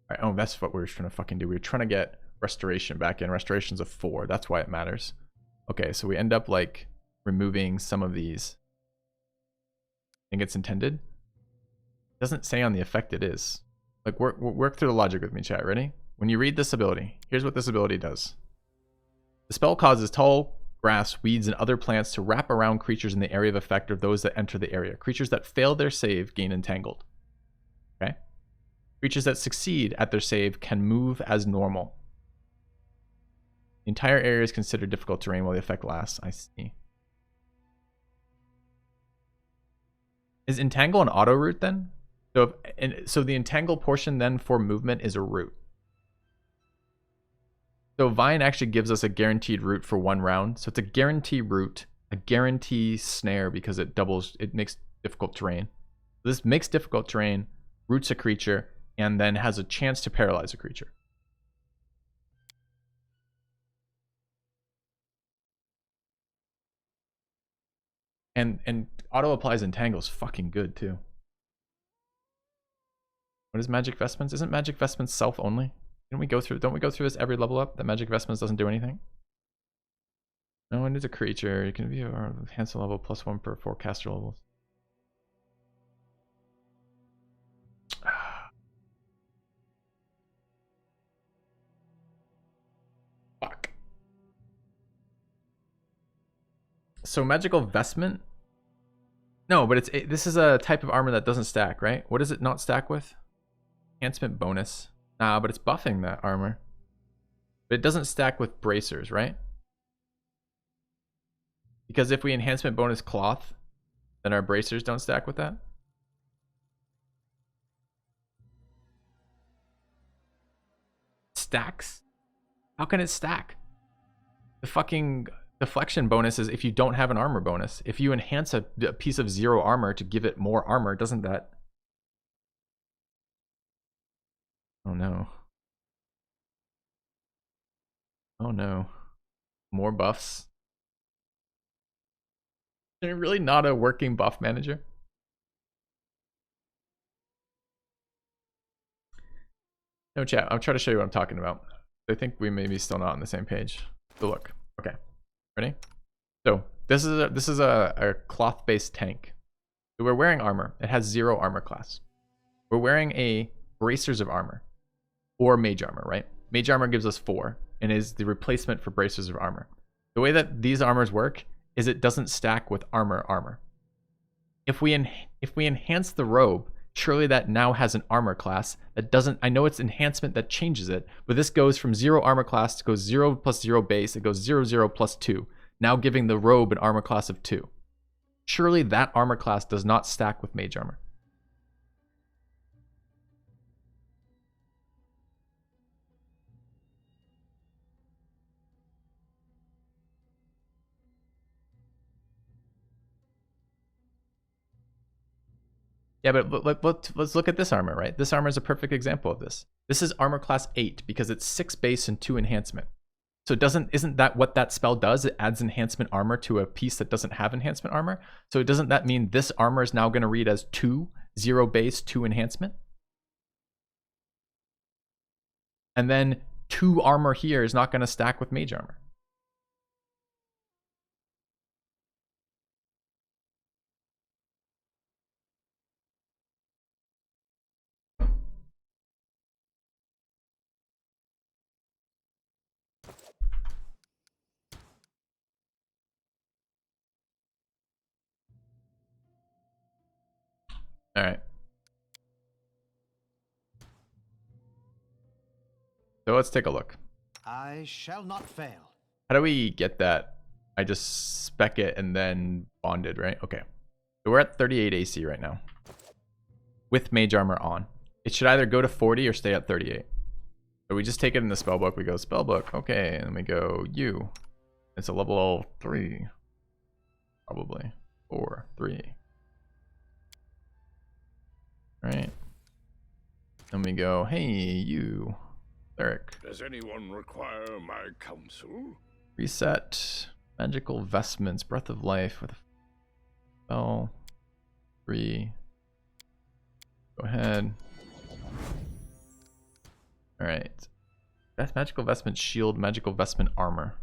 All right, oh, that's what we were trying to fucking do. We were trying to get restoration back in. Restoration's a 4. That's why it matters. Okay, so we end up like removing some of these. I think it's intended. It doesn't say on the effect it is. Like work through the logic with me, chat. Ready? When you read this ability, here's what this ability does. The spell causes tall grass, weeds, and other plants to wrap around creatures in the area of effect of those that enter the area. Creatures that fail their save gain entangled. Okay? Creatures that succeed at their save can move as normal. The entire area is considered difficult terrain while the effect lasts. I see. Is entangle an auto route then? So the entangle portion then for movement is a route. So Vine actually gives us a guaranteed route for 1 round. So it's a guarantee route, a guarantee snare because it makes difficult terrain. This makes difficult terrain, roots a creature, and then has a chance to paralyze a creature. And auto applies entangle is fucking good too. What is Magic Vestments? Isn't Magic Vestments self only? Don't we go through this every level up? That Magic Vestments doesn't do anything? No, it is a creature. You can be enhancement level +1 per 4 caster levels. Fuck. So magical vestment? No, but this is a type of armor that doesn't stack, right? What does it not stack with? Enhancement bonus. Nah, but it's buffing that armor. But it doesn't stack with bracers, right? Because if we enhancement bonus cloth, then our bracers don't stack with that. Stacks? How can it stack? The fucking deflection bonus is if you don't have an armor bonus. If you enhance a piece of 0 armor to give it more armor, doesn't that... Oh no. Oh no. More buffs. They're really not a working buff manager. No chat, I'll try to show you what I'm talking about. I think we may be still not on the same page. So look, okay, ready? So this is a cloth-based tank. So we're wearing armor. It has 0 armor class. We're wearing a bracers of armor or mage armor, right? Mage armor gives us 4 and is the replacement for bracers of armor. The way that these armors work is it doesn't stack with armor. If we enhance the robe, surely that now has an armor class that doesn't... I know it's enhancement that changes it, but this goes from 0 armor class to goes 0 + 0 base. It goes 0 0 + 2, now giving the robe an armor class of 2. Surely that armor class does not stack with mage armor. Yeah, but let's look at this armor, right? This armor is a perfect example of this. This is armor class 8 because it's 6 base and 2 enhancement. So isn't that what that spell does? It adds enhancement armor to a piece that doesn't have enhancement armor. So doesn't that mean this armor is now going to read as 2, 0 base, 2 enhancement? And then 2 armor here is not going to stack with mage armor. All right. So let's take a look. I shall not fail. How do we get that? I just spec it and then bonded, right? Okay. So we're at 38 AC right now with mage armor on. It should either go to 40 or stay at 38. So we just take it in the spellbook. We go spellbook. Okay. And then we go U. It's a level 3. Probably 4, 3. Right. Then we go, hey, you, Eric. Does anyone require my counsel? Reset. Magical Vestments. Breath of Life with a spell. 3. Go ahead. Alright. That's Magical Vestment Shield. Magical Vestment Armor.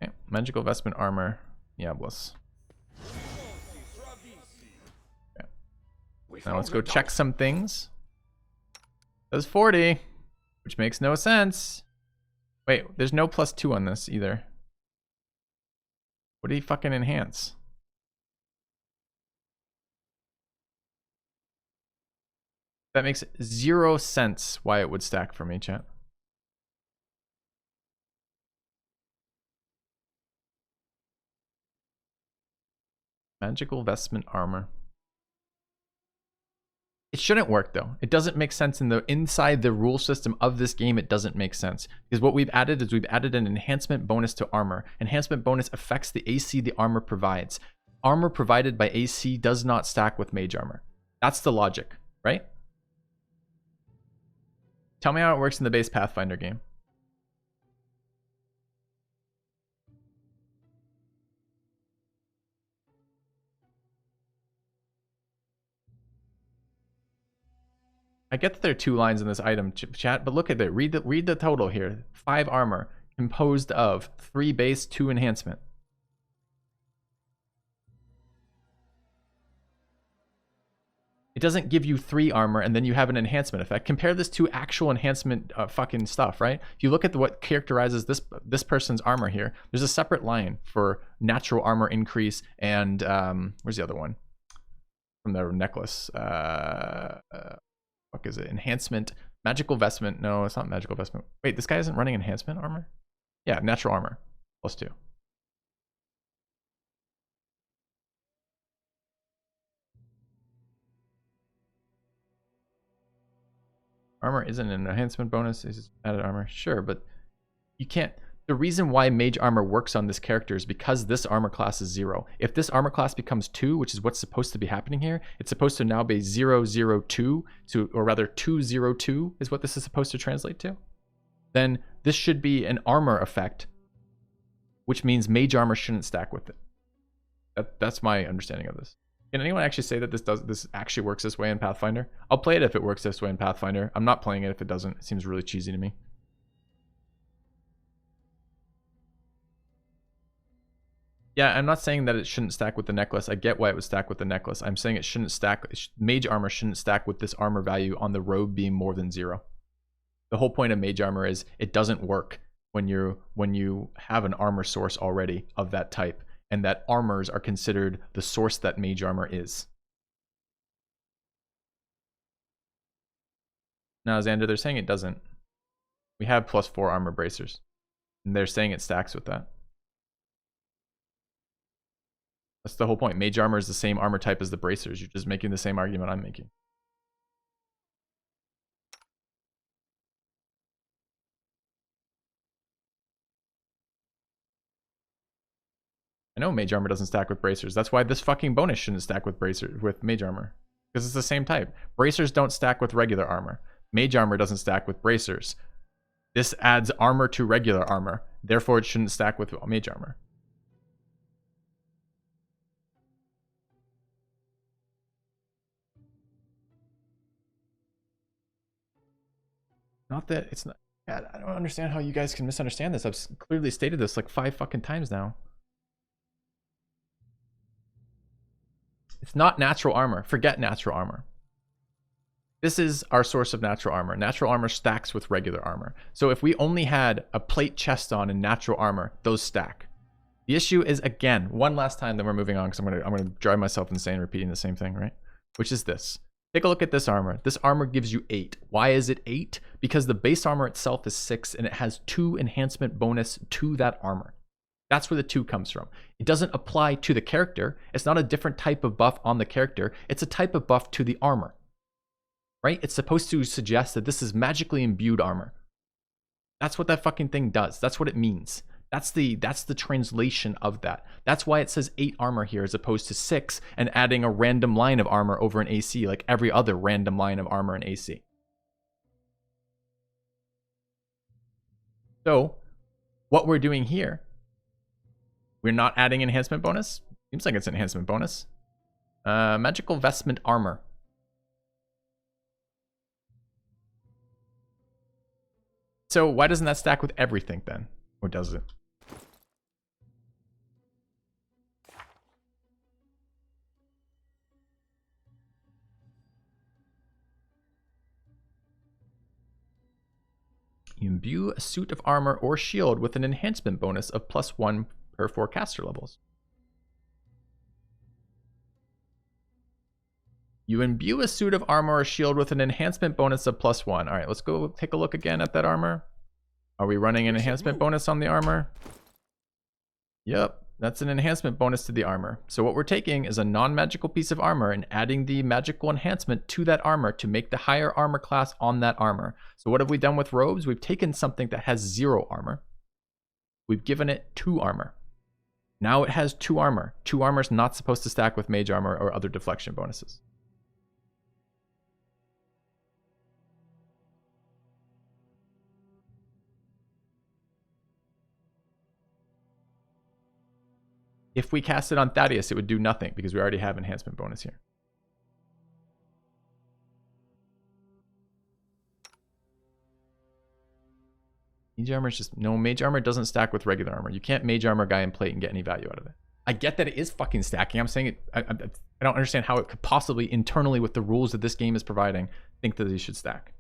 Okay. Magical Vestment Armor. Diablos. Now let's go check some things. Does 40, which makes no sense. Wait, there's no +2 on this either. What did he fucking enhance? That makes 0 sense why it would stack for me, chat. Magical Vestment Armor. It shouldn't work though. It doesn't make sense inside the rule system of this game. It doesn't make sense because what we've added is we've added an enhancement bonus to armor. Enhancement bonus affects the AC the armor provides. Armor provided by AC does not stack with Mage Armor. That's the logic, right? Tell me how it works in the base Pathfinder game. I get that there are 2 lines in this item chat, but look at it. Read the total here. 5 armor composed of 3 base, 2 enhancement. It doesn't give you 3 armor and then you have an enhancement effect. Compare this to actual enhancement fucking stuff, right? If you look at what characterizes this person's armor here, there's a separate line for natural armor increase and where's the other one? From the necklace. Fuck is it? Enhancement, magical vestment. No, it's not magical vestment. Wait, this guy isn't running enhancement armor? Yeah, natural armor +2. Armor isn't an enhancement bonus, is added armor. Sure, but you can't. The reason why Mage Armor works on this character is because this armor class is 0. If this armor class becomes 2, which is what's supposed to be happening here, it's supposed to now be 002, or rather 202 is what this is supposed to translate to. Then this should be an armor effect, which means Mage Armor shouldn't stack with it. That's my understanding of this. Can anyone actually say that this actually works this way in Pathfinder? I'll play it if it works this way in Pathfinder. I'm not playing it if it doesn't. It seems really cheesy to me. Yeah, I'm not saying that it shouldn't stack with the necklace. I get why it would stack with the necklace. I'm saying it shouldn't stack. Mage Armor shouldn't stack with this armor value on the robe being more than 0. The whole point of Mage Armor is it doesn't work when you have an armor source already of that type, and that armors are considered the source that Mage Armor is. Now, Xander, they're saying it doesn't. We have +4 armor bracers, and they're saying it stacks with that. That's the whole point. Mage Armor is the same armor type as the bracers. You're just making the same argument I'm making. I know Mage Armor doesn't stack with bracers. That's why this fucking bonus shouldn't stack with Mage Armor. Because it's the same type. Bracers don't stack with regular armor. Mage Armor doesn't stack with bracers. This adds armor to regular armor. Therefore, it shouldn't stack with Mage Armor. Not that it's not. God, I don't understand how you guys can misunderstand this. I've clearly stated this like 5 fucking times now. It's not natural armor. Forget natural armor. This is our source of natural armor. Natural armor stacks with regular armor. So if we only had a plate chest on in natural armor, those stack. The issue is, again, one last time, then we're moving on because I'm gonna drive myself insane repeating the same thing, right? Which is this. Take a look at this armor. This armor gives you 8. Why is it 8? Because the base armor itself is 6 and it has 2 enhancement bonus to that armor. That's where the 2 comes from. It doesn't apply to the character. It's not a different type of buff on the character. It's a type of buff to the armor. Right? It's supposed to suggest that this is magically imbued armor. That's what that fucking thing does. That's what it means. That's the translation of that. That's why it says 8 armor here as opposed to 6 and adding a random line of armor over an AC like every other random line of armor in AC. So, what we're doing here, we're not adding enhancement bonus. Seems like it's an enhancement bonus. Magical Vestment Armor. So why doesn't that stack with everything then? Or does it? You imbue a suit of armor or shield with an enhancement bonus of +1 per 4 caster levels. You imbue a suit of armor or shield with an enhancement bonus of +1. All right, let's go take a look again at that armor. Are we running an enhancement bonus on the armor? Yep, that's an enhancement bonus to the armor. So what we're taking is a non-magical piece of armor and adding the magical enhancement to that armor to make the higher armor class on that armor. So what have we done with robes? We've taken something that has 0 armor. We've given it 2 armor. Now it has 2 armor. 2 armor is not supposed to stack with mage armor or other deflection bonuses. If we cast it on Thaddeus, it would do nothing because we already have enhancement bonus here. Mage armor is just, no, mage armor doesn't stack with regular armor. You can't mage armor guy in plate and get any value out of it. I get that it is fucking stacking. I'm saying it, I don't understand how it could possibly internally with the rules that this game is providing think that these should stack.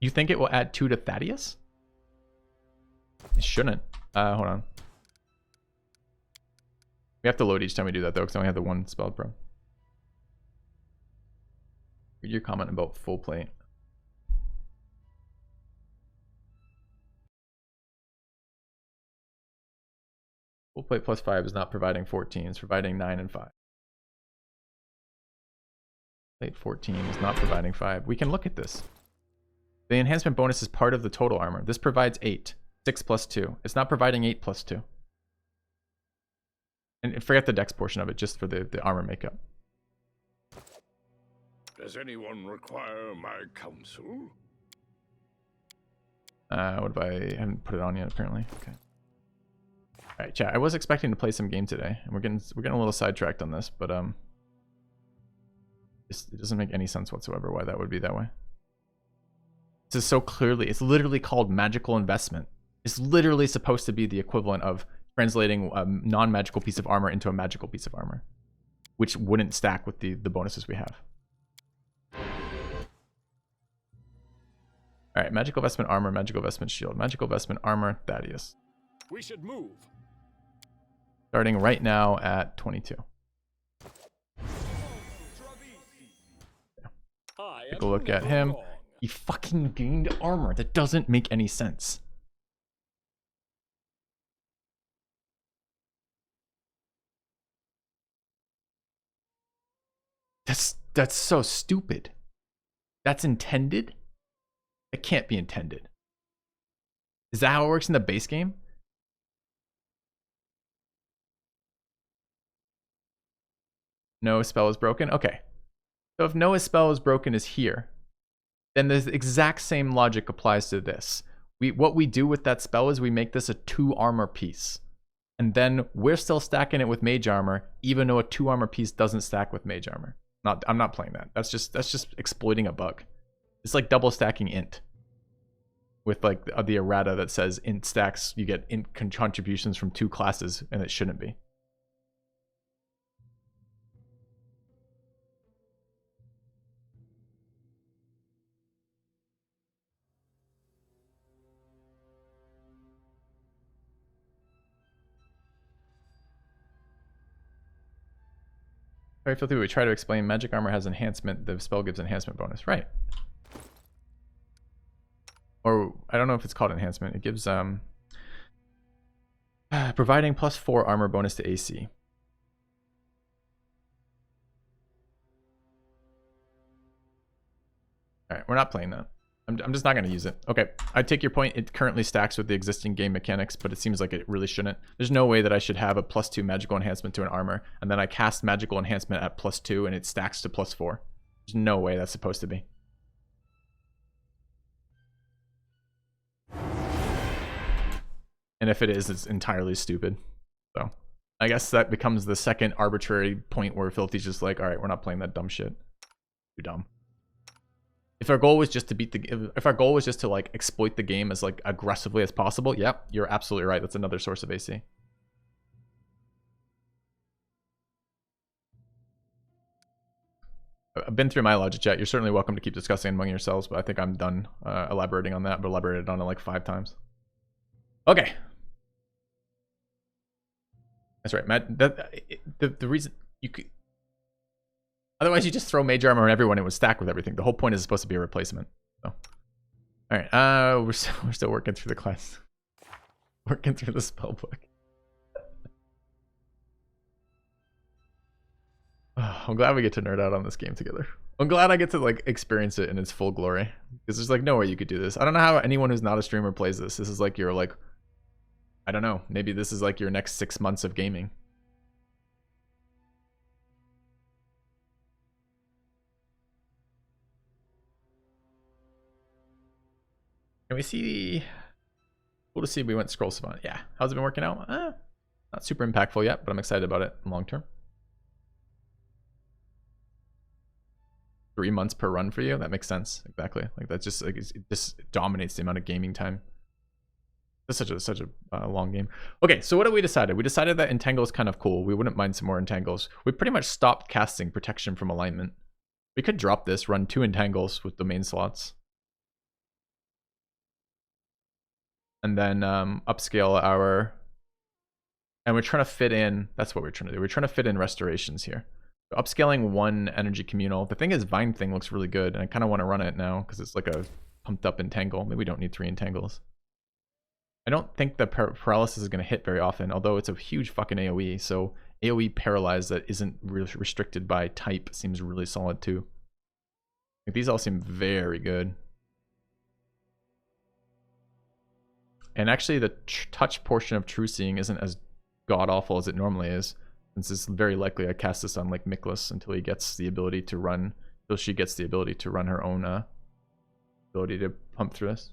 You think it will add 2 to Thaddeus? It shouldn't. Hold on. We have to load each time we do that though, because I only have the 1 spell pro. Read your comment about full plate. Full plate +5 is not providing 14, it's providing 9 and 5. Plate 14 is not providing 5. We can look at this. The enhancement bonus is part of the total armor. This provides 8. 6 + 2. It's not providing 8 + 2. And forget the dex portion of it, just for the armor makeup. Does anyone require my counsel? What if I haven't put it on yet, apparently. Okay. Alright, chat. I was expecting to play some game today, and we're getting a little sidetracked on this, but it doesn't make any sense whatsoever why that would be that way. This is so clearly, it's literally called magical investment. It's literally supposed to be the equivalent of translating a non-magical piece of armor into a magical piece of armor, which wouldn't stack with the bonuses we have. All right, magical vestment armor, magical vestment shield, magical vestment armor, Thaddeus. We should move. Starting right now at 22. Take a look at him. He fucking gained armor. That doesn't make any sense. That's so stupid. That's intended? It can't be intended. Is that how it works in the base game? Noah's spell is broken? Okay. So if Noah's spell is broken is here, then the exact same logic applies to this. What we do with that spell is we make this a 2 armor piece. And then we're still stacking it with mage armor, even though a 2 armor piece doesn't stack with mage armor. I'm not playing that. That's just exploiting a bug. It's like double stacking int. With like the errata that says int stacks, you get int contributions from 2 classes, and it shouldn't be. Very filthy. We try to explain magic armor has enhancement. The spell gives enhancement bonus, right? Or I don't know if it's called enhancement. It gives providing +4 armor bonus to AC. All right, we're not playing that. I'm just not going to use it. Okay, I take your point. It currently stacks with the existing game mechanics, but it seems like it really shouldn't. There's no way that I should have a +2 magical enhancement to an armor, and then I cast magical enhancement at +2, and it stacks to +4. There's no way that's supposed to be. And if it is, it's entirely stupid. So I guess that becomes the second arbitrary point where Filthy's just like, all right, we're not playing that dumb shit. Too dumb. If our goal was just to if our goal was just to like exploit the game as like aggressively as possible, yep, you're absolutely right. That's another source of AC. I've been through my logic chat. You're certainly welcome to keep discussing among yourselves, but I think I'm done elaborating on that. But elaborated on it like 5 times. Okay. That's right, Matt. The reason you could, otherwise you just throw Mage Armor on everyone, it would stack with everything. The whole point is supposed to be a replacement. So, all right. We're still working through the class, working through the spell book. I'm glad we get to nerd out on this game together. I'm glad I get to like experience it in its full glory, because there's like no way you could do this. I don't know how anyone who's not a streamer plays this. This is like your like, I don't know, maybe this is like your next 6 months of gaming. Can we see? Cool to see we went scroll savant. Yeah, how's it been working out? Not super impactful yet, but I'm excited about it long term. 3 months per run for you? That makes sense. Exactly. Like that's just like it just dominates the amount of gaming time. It's such a long game. Okay, so what have we decided? We decided that Entangle is kind of cool. We wouldn't mind some more Entangles. We pretty much stopped casting Protection from Alignment. We could drop this, run 2 Entangles with domain slots. And then upscale our... And we're trying to fit in... That's what we're trying to do. We're trying to fit in restorations here. So upscaling 1 Energy Communal. The thing is, Vine Thing looks really good. And I kind of want to run it now because it's like a pumped up Entangle. Maybe we don't need 3 Entangles. I don't think the paralysis is going to hit very often, although it's a huge fucking AoE. So AoE paralyzed that isn't really restricted by type seems really solid too. Like, these all seem very good. And actually the touch portion of True Seeing isn't as god-awful as it normally is, since it's very likely I cast this on like Miklas until he gets the ability to run, until she gets the ability to run her own ability to pump through this.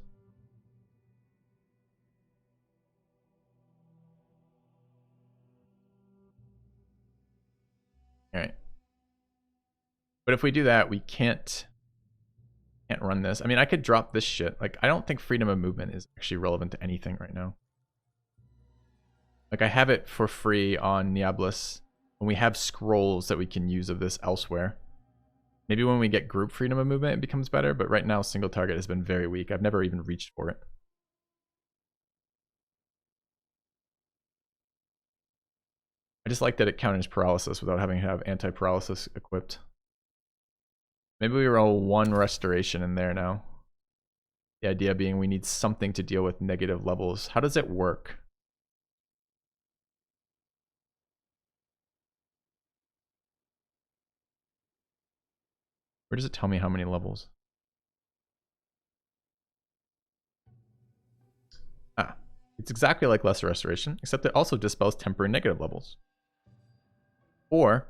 All right. But if we do that, we can't run this. I mean, I could drop this shit. Like, I don't think freedom of movement is actually relevant to anything right now. Like, I have it for free on Niablis, and we have scrolls that we can use of this elsewhere. Maybe when we get group freedom of movement, it becomes better, but right now, single target has been very weak. I've never even reached for it. I just like that it counters paralysis without having to have anti-paralysis equipped. Maybe we roll 1 restoration in there now. The idea being we need something to deal with negative levels. How does it work? Where does it tell me how many levels? It's exactly like Lesser Restoration, except it also dispels temporary negative levels. Or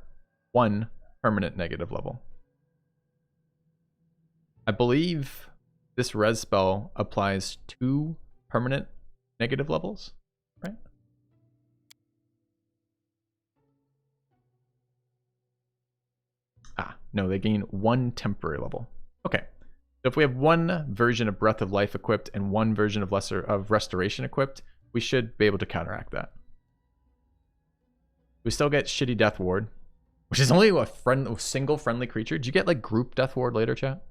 1 permanent negative level. I believe this res spell applies 2 permanent negative levels, right? No, they gain 1 temporary level. Okay. So if we have 1 version of Breath of Life equipped and 1 version of Restoration equipped, we should be able to counteract that. We still get shitty Death Ward, which is only a single friendly creature. Did you get like group Death Ward later, chat?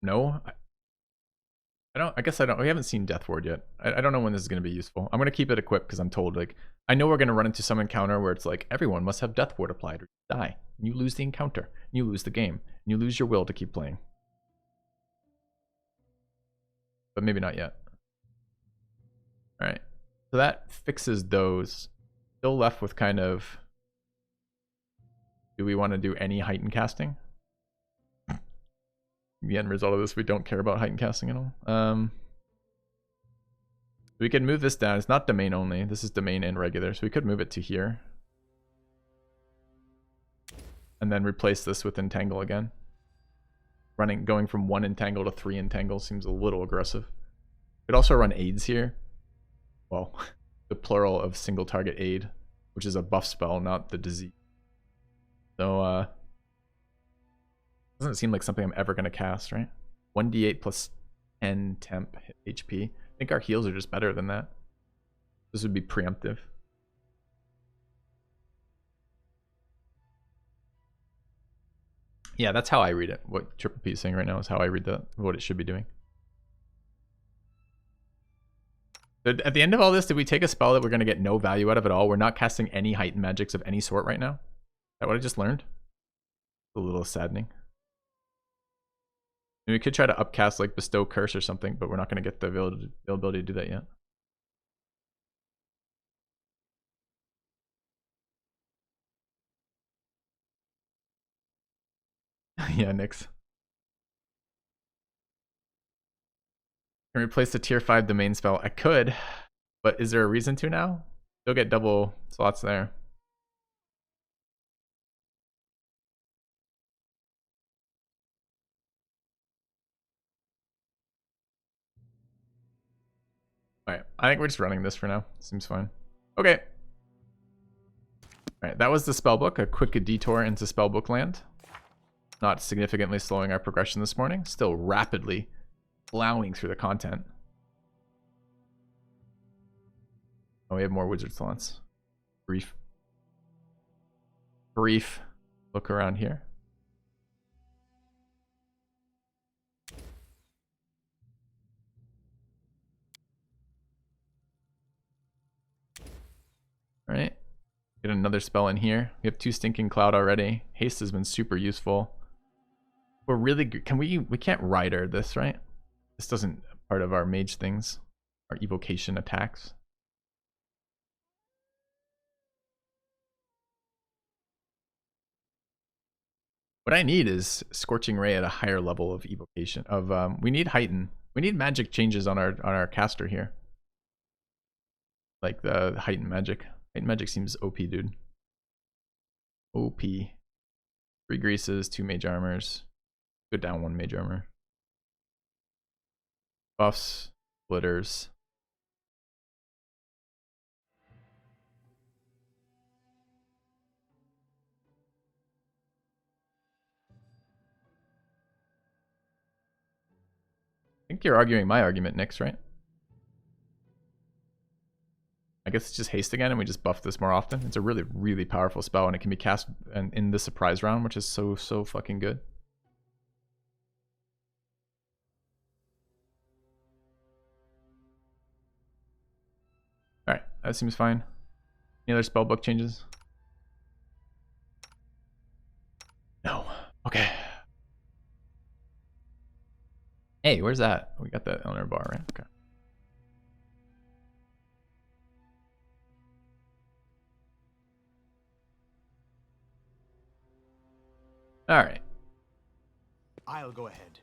No? I guess I don't. We haven't seen Death Ward yet. I don't know when this is going to be useful. I'm going to keep it equipped because I'm told, like, I know we're going to run into some encounter where it's like, everyone must have Death Ward applied or you die. And you lose the encounter. And you lose the game. And you lose your will to keep playing. But maybe not yet. Alright. So that fixes those. Still left with kind of... Do we want to do any heightened casting? The end result of this, we don't care about heightened casting at all. We could move this down. It's not domain only. This is domain and regular, so we could move it to here. And then replace this with Entangle again. Going from 1 Entangle to 3 Entangle seems a little aggressive. Could also run aids here. Well, the plural of single target aid, which is a buff spell, not the disease. So, doesn't seem like something I'm ever going to cast, right? 1d8 plus 10 temp HP. I think our heals are just better than that. This would be preemptive. Yeah, that's how I read it. What Triple P is saying right now is how I read what it should be doing. But at the end of all this, did we take a spell that we're going to get no value out of at all? We're not casting any heightened magics of any sort right now? Is that what I just learned? A little saddening. And we could try to upcast like Bestow Curse or something, but we're not going to get the availability to do that yet. Yeah, Nyx. Can replace the tier 5 domain spell. I could, but is there a reason to now? Still get double slots there. Alright, I think we're just running this for now. Seems fine. Okay. Alright, that was the spellbook. A quick detour into spellbook land. Not significantly slowing our progression this morning. Still rapidly plowing through the content. Oh, we have more wizard slots. Brief look around here. All right, get another spell in here. We have 2 Stinking Cloud already. Haste has been super useful. We're really good. We can't rider this, right? This doesn't part of our mage things, our evocation attacks. What I need is Scorching Ray at a higher level of evocation. We need heighten. We need magic changes on our caster here. Like the heightened magic. Heightened magic seems OP, dude. OP. 3 greases, 2 mage armors. Go down 1 mage armor. Buffs, splitters. I think you're arguing my argument, Nyx, right? I guess it's just haste again and we just buff this more often. It's a really, really powerful spell and it can be cast in the surprise round, which is so fucking good. Alright, that seems fine. Any other spellbook changes? No. Okay. Hey, where's that? We got that on our bar, right? Okay. All right. I'll go ahead.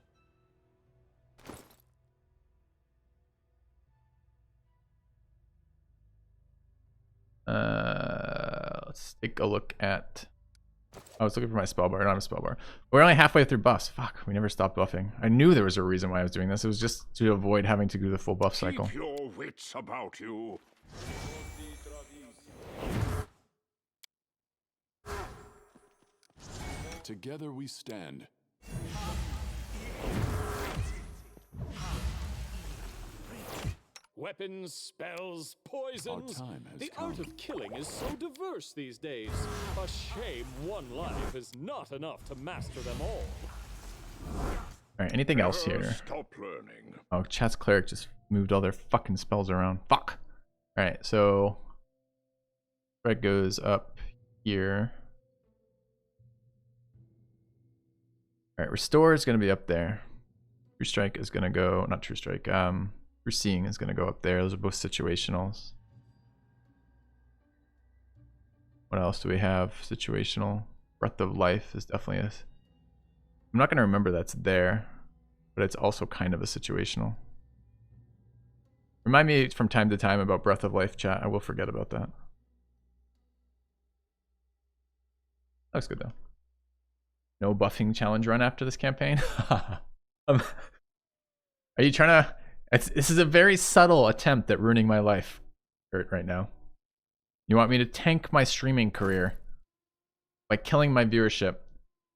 Let's take a look at... I was looking for my spell bar, not a spell bar. We're only halfway through buffs. Fuck, we never stopped buffing. I knew there was a reason why I was doing this. It was just to avoid having to do the full buff cycle. Keep your wits about you. Together we stand. Weapons, spells, poisons. Our time has The come. art of killing is so diverse these days. A shame one life is not enough to master them all. Alright, anything else Never here? Stop learning. Oh, Chat's Cleric just moved all their fucking spells around. Fuck! Alright, so... Red goes up here. Alright, Restore is going to be up there. True Strike is going to go... Not True Strike. True Seeing is going to go up there. Those are both situationals. What else do we have? Situational. Breath of Life is definitely a... I'm not going to remember that's there, but it's also kind of a situational. Remind me from time to time about Breath of Life, chat. I will forget about that. Looks good, though. No buffing challenge run after this campaign? Are you trying to... This is a very subtle attempt at ruining my life right now. You want me to tank my streaming career by killing my viewership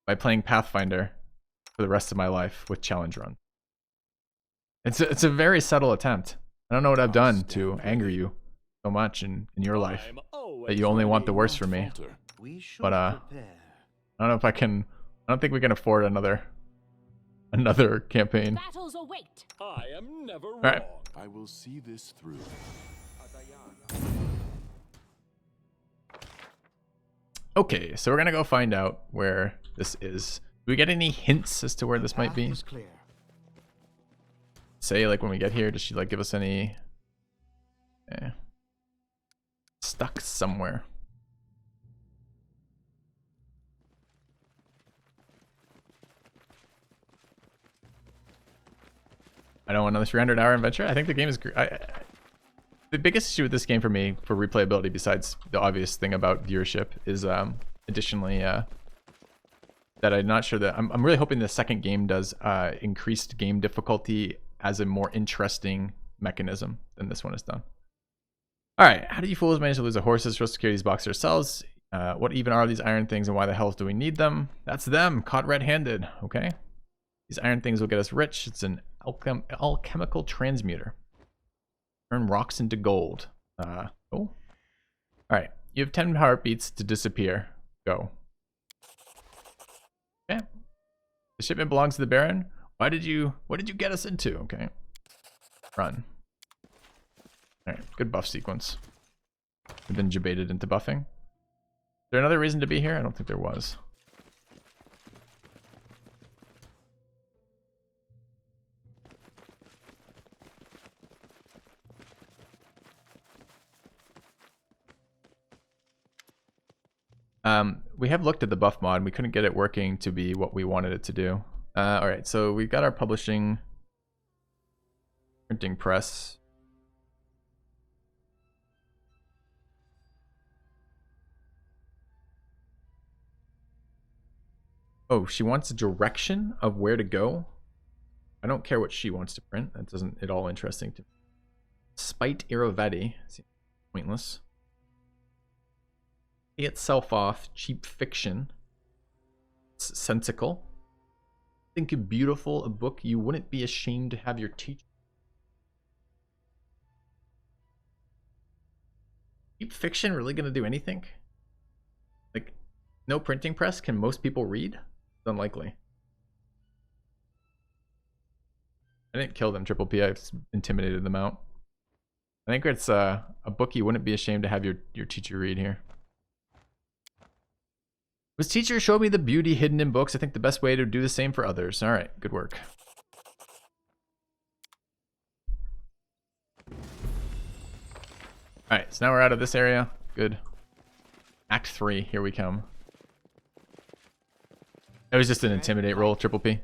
by playing Pathfinder for the rest of my life with challenge run. It's a very subtle attempt. I don't know what I've done to anger you so much in your life I'm that always you only want the Do worst not for me. falter. We should But prepare. I don't know if I can. I don't think we can afford another campaign. Battles await. I am never wrong. right. I will see this through. Okay, so we're gonna go find out where this is. Do we get any hints as to where this might Path be? is clear. Say like when we get here, does she like give us any? Stuck somewhere. I don't want another 300-hour adventure. I think the game is. The biggest issue with this game for me, for replayability, besides the obvious thing about viewership, is additionally that I'm not sure that I'm really hoping the second game does increased game difficulty as a more interesting mechanism than this one has done. All right, how do you fools manage to lose a horses? We'll secure these boxes ourselves. What even are these iron things, and why the hell do we need them? That's them, caught red-handed. Okay, these iron things will get us rich. It's an alchemical transmuter. Turn rocks into gold. Oh. All right, you have 10 heartbeats to disappear. Go. Okay. The shipment belongs to the Baron. What did you get us into? Okay. Run. All right, good buff sequence. We've been debated into buffing. Is there another reason to be here? I don't think there was. We have looked at the buff mod. We couldn't get it working to be what we wanted it to do. All right, so we got our publishing, printing press. Oh, she wants a direction of where to go. I don't care what she wants to print. That doesn't at all interesting to me. Spite Irovati. Seems pointless. Pay itself off. Cheap fiction. Sensical. Think of beautiful, a book you wouldn't be ashamed to have your teacher. Cheap fiction really gonna do anything? Like, no printing press? Can most people read? It's unlikely. I didn't kill them, Triple P. I intimidated them out. I think it's a book you wouldn't be ashamed to have your teacher read here. Was teacher showed me the beauty hidden in books. I think the best way to do the same for others. All right, good work. All right, so now we're out of this area. Good. Act 3, here we come. It was just an intimidate roll, Triple P.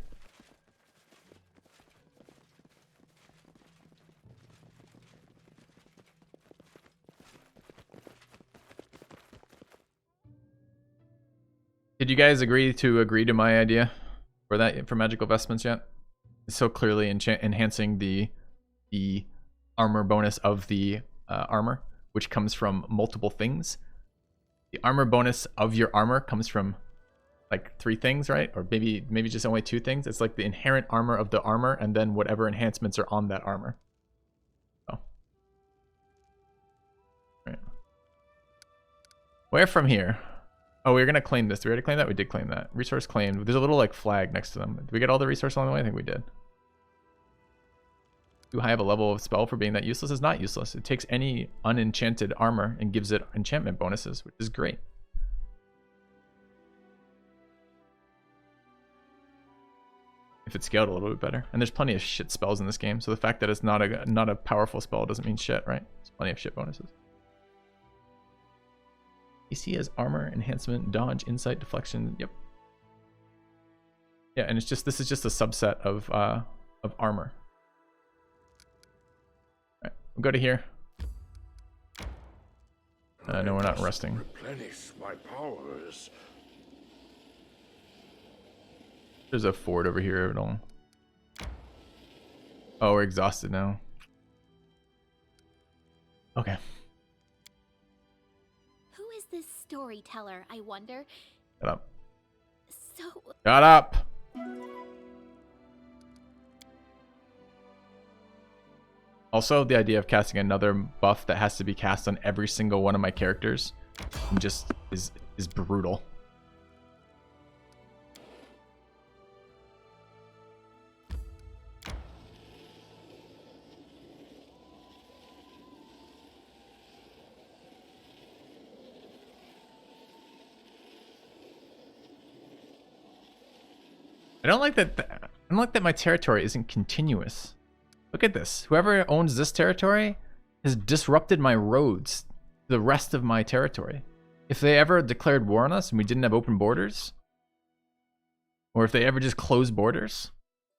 Did you guys agree to my idea for that for magical vestments yet? It's so clearly enhancing the armor bonus of the armor, which comes from multiple things. The armor bonus of your armor comes from like 3 things, right? Or maybe just only 2 things. It's like the inherent armor of the armor, and then whatever enhancements are on that armor. Oh. Right. Where from here? Oh, we were gonna claim this. Did we already claim that? We did claim that. Resource claimed. There's a little like flag next to them. Did we get all the resource along the way? I think we did. Too high of a level of spell for being that useless is not useless. It takes any unenchanted armor and gives it enchantment bonuses, which is great. If it's scaled a little bit better. And there's plenty of shit spells in this game, so the fact that it's not a powerful spell doesn't mean shit, right? There's plenty of shit bonuses. AC has armor, enhancement, dodge, insight, deflection. Yep. Yeah, and it's just this is just a subset of armor. All right, we'll go to here. No, we're not resting. Replenish my powers. There's a fort over here at all. Oh, we're exhausted now. Okay. Who is this storyteller, I wonder? Shut up. So, Shut up. Also, the idea of casting another buff that has to be cast on every single one of my characters just is brutal. I don't like that my territory isn't continuous. Look at this. Whoever owns this territory has disrupted my roads to the rest of my territory. If they ever declared war on us and we didn't have open borders, or if they ever just closed borders,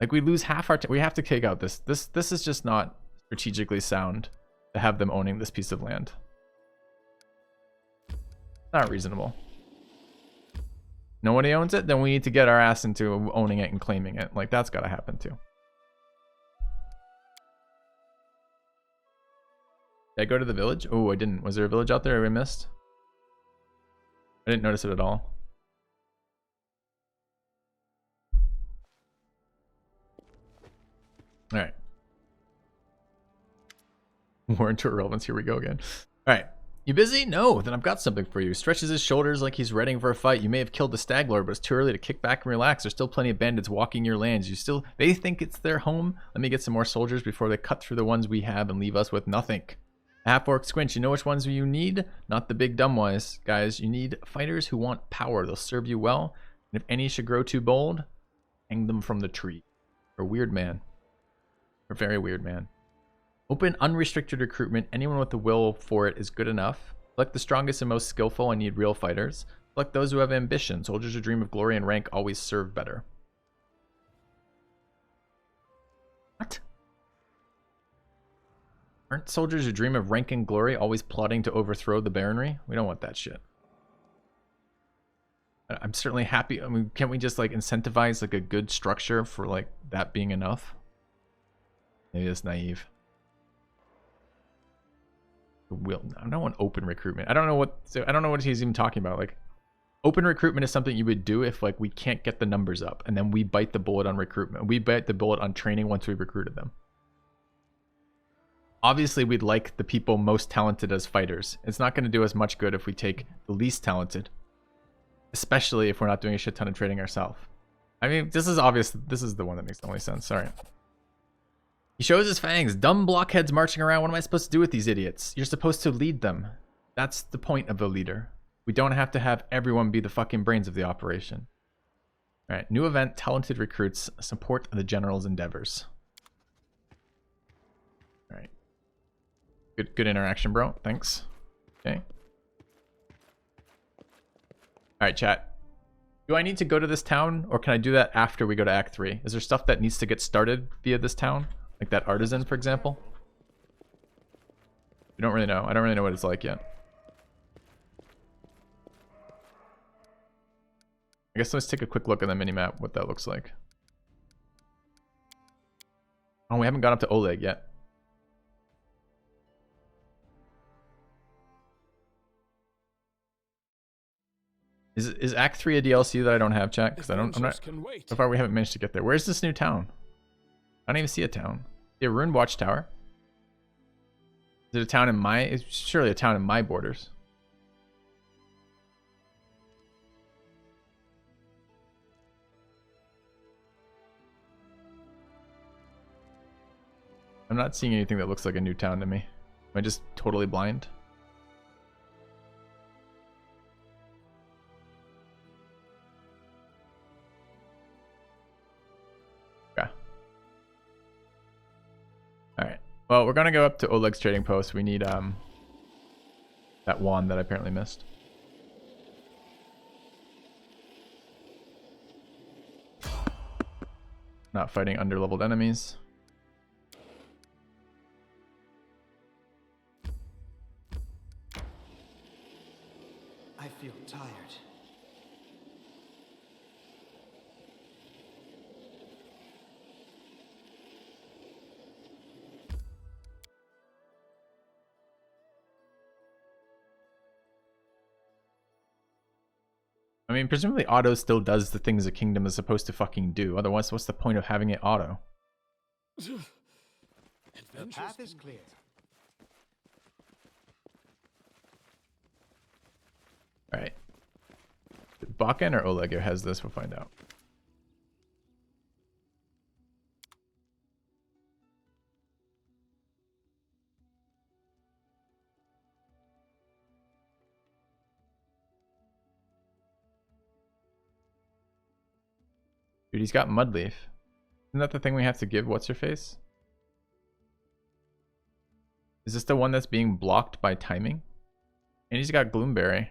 like we lose half our we have to take out this. This is just not strategically sound to have them owning this piece of land. Not reasonable. Nobody owns it, then we need to get our ass into owning it and claiming it. Like, that's gotta happen too. Did I go to the village? Oh, I didn't. Was there a village out there I missed? I didn't notice it at all. Alright. War into irrelevance. Here we go again. Alright. You busy? No, then I've got something for you. Stretches his shoulders like he's readying for a fight. You may have killed the stag lord, but it's too early to kick back and relax. There's still plenty of bandits walking your lands. They think it's their home. Let me get some more soldiers before they cut through the ones we have and leave us with nothing. Half-orc squinch, you know which ones you need? Not the big dumb ones, guys. You need fighters who want power. They'll serve you well. And if any should grow too bold, hang them from the tree. Or weird man. Or very weird man. Open unrestricted recruitment. Anyone with the will for it is good enough. Select the strongest and most skillful. I need real fighters. Select those who have ambition. Soldiers who dream of glory and rank always serve better. What? Aren't soldiers who dream of rank and glory always plotting to overthrow the baronry? We don't want that shit. I'm certainly happy. I mean, can't we just like incentivize like a good structure for like that being enough? Maybe it's naive. I don't want open recruitment. I don't know what he's even talking about. Like, open recruitment is something you would do if like we can't get the numbers up, and then we bite the bullet on recruitment. We bite the bullet on training once we recruited them. Obviously, we'd like the people most talented as fighters. It's not going to do us much good if we take the least talented, especially if we're not doing a shit ton of trading ourselves. I mean, this is obvious. This is the one that makes the only sense. Sorry. He shows his fangs. Dumb blockheads marching around. What am I supposed to do with these idiots? You're supposed to lead them. That's the point of the leader. We don't have to have everyone be the fucking brains of the operation. All right, new event, talented recruits, support the general's endeavors. All right. Good interaction, bro. Thanks. Okay. All right, chat. Do I need to go to this town, or can I do that after we go to Act 3? Is there stuff that needs to get started via this town? Like that artisan, for example? We don't really know. I don't really know what it's like yet. I guess let's take a quick look at the minimap, what that looks like. Oh, we haven't gone up to Oleg yet. Is Act 3 a DLC that I don't have, chat? Because I'm not. So far, we haven't managed to get there. Where's this new town? I don't even see a town. See a ruined watchtower. Is it a town in my? It's surely a town in my borders. I'm not seeing anything that looks like a new town to me. Am I just totally blind? Alright. Well, we're gonna go up to Oleg's trading post. We need that wand that I apparently missed. Not fighting underleveled enemies. I feel tired. I mean, presumably auto still does the things a kingdom is supposed to fucking do. Otherwise, what's the point of having it auto? The Adventures path is can clear. All right. Bakken or Oleg has this? We'll find out. Dude, he's got Mudleaf. Isn't that the thing we have to give? What's her face? Is this the one that's being blocked by timing? And he's got Gloomberry.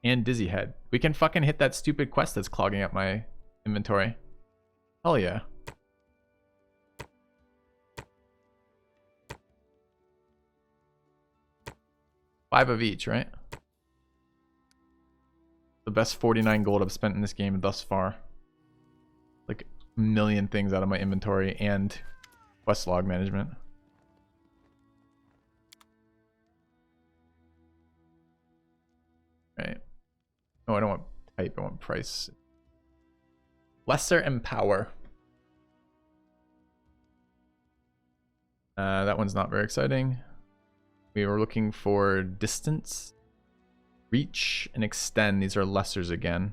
And Dizzy Head. We can fucking hit that stupid quest that's clogging up my inventory. Hell yeah. Five of each, right? The best 49 gold I've spent in this game thus far. Like a million things out of my inventory and quest log management. Right. Oh, I don't want type, I want price. Lesser Empower. That one's not very exciting. We were looking for distance, reach, and extend. These are lessers again.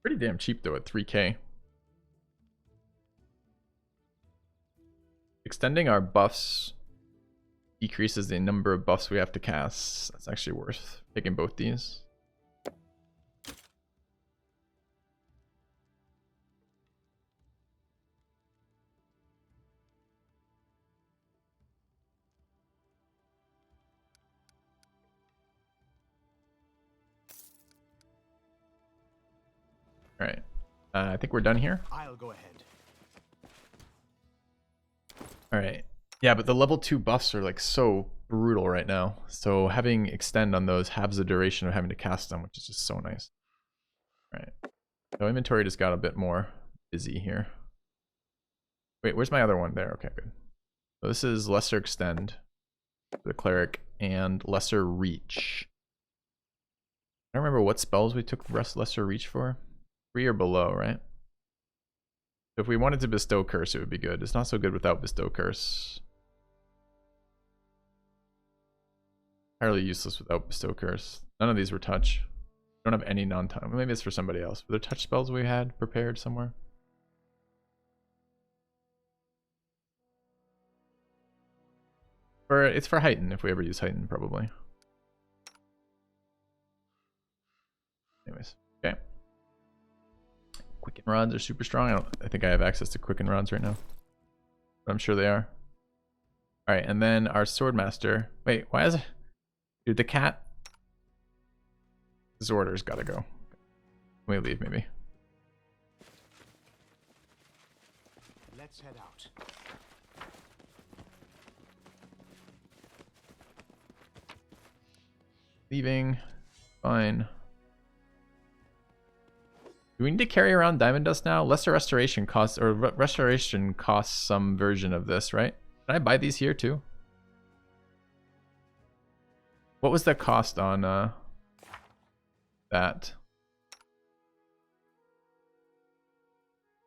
Pretty damn cheap though at 3K. Extending our buffs decreases the number of buffs we have to cast. That's actually worth taking both these. All right. I think we're done here. I'll go ahead. All right. Yeah, but the level 2 buffs are like so brutal right now. So having extend on those halves the duration of having to cast them, which is just so nice. All right. So inventory just got a bit more busy here. Wait, where's my other one? There. Okay, good. So this is lesser extend for the cleric and lesser reach. I don't remember what spells we took lesser reach for. 3 or below, right? So if we wanted to bestow curse, it would be good. It's not so good without bestow curse. Entirely useless without bestow curse. None of these were touch. Don't have any non-time. Maybe it's for somebody else. Were there touch spells we had prepared somewhere? It's for heighten if we ever use heighten, probably. Anyways, okay. Quicken rods are super strong. I think I have access to quicken rods right now, but I'm sure they are. All right, and then our swordmaster. Wait, why is it? Dude, the cat. This order's gotta go. Let me leave, maybe. Let's head out. Leaving. Fine. Do we need to carry around diamond dust now? Lesser restoration costs, or restoration costs some version of this, right? Can I buy these here too? What was the cost on that?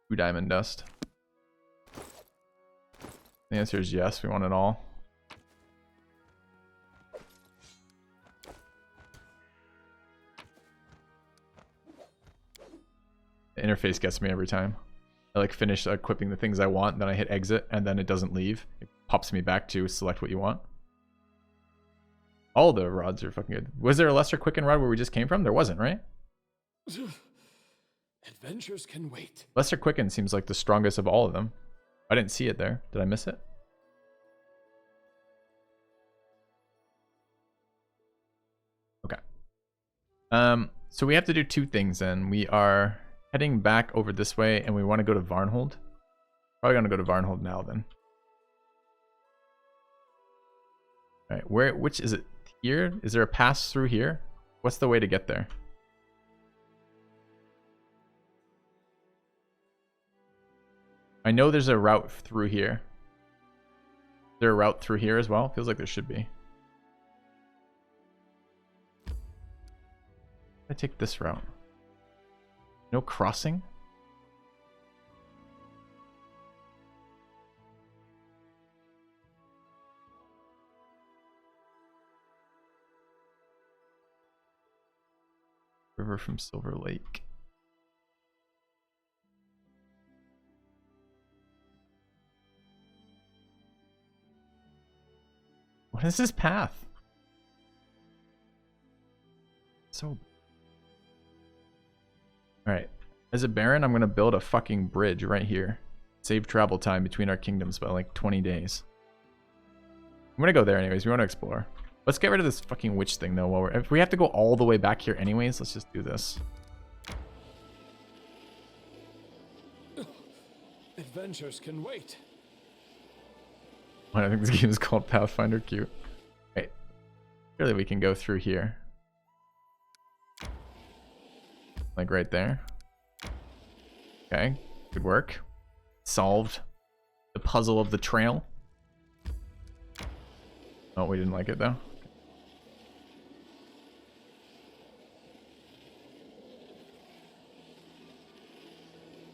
2 diamond dust. The answer is yes, we want it all. The interface gets me every time. I like finish equipping the things I want, then I hit exit, and then it doesn't leave. It pops me back to select what you want. All the rods are fucking good. Was there a lesser quicken rod where we just came from? There wasn't, right? Adventures can wait. Lesser quicken seems like the strongest of all of them. I didn't see it there. Did I miss it? Okay. So we have to do 2 things then. We are heading back over this way, and we want to go to Varnhold. Probably gonna go to Varnhold now then. All right, which is it? Here? Is there a pass through here? What's the way to get there? I know there's a route through here. Is there a route through here as well? Feels like there should be. I take this route. No crossing? River from Silver Lake. What is this path? So. Alright. As a Baron, I'm going to build a fucking bridge right here. Save travel time between our kingdoms by like 20 days. I'm going to go there anyways. We want to explore. Let's get rid of this fucking witch thing though. While if we have to go all the way back here anyways, let's just do this. Adventures can wait. I think this game is called Pathfinder. Cute. Right. Surely we can go through here. Like right there. Okay. Good work. Solved the puzzle of the trail. Oh, we didn't like it though.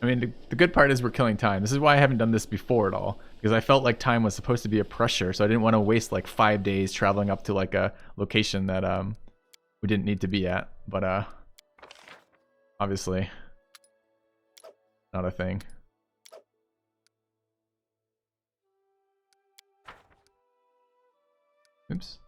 I mean, the good part is we're killing time. This is why I haven't done this before at all. Because I felt like time was supposed to be a pressure, so I didn't want to waste like 5 days traveling up to like a location that we didn't need to be at. But obviously, not a thing. Oops.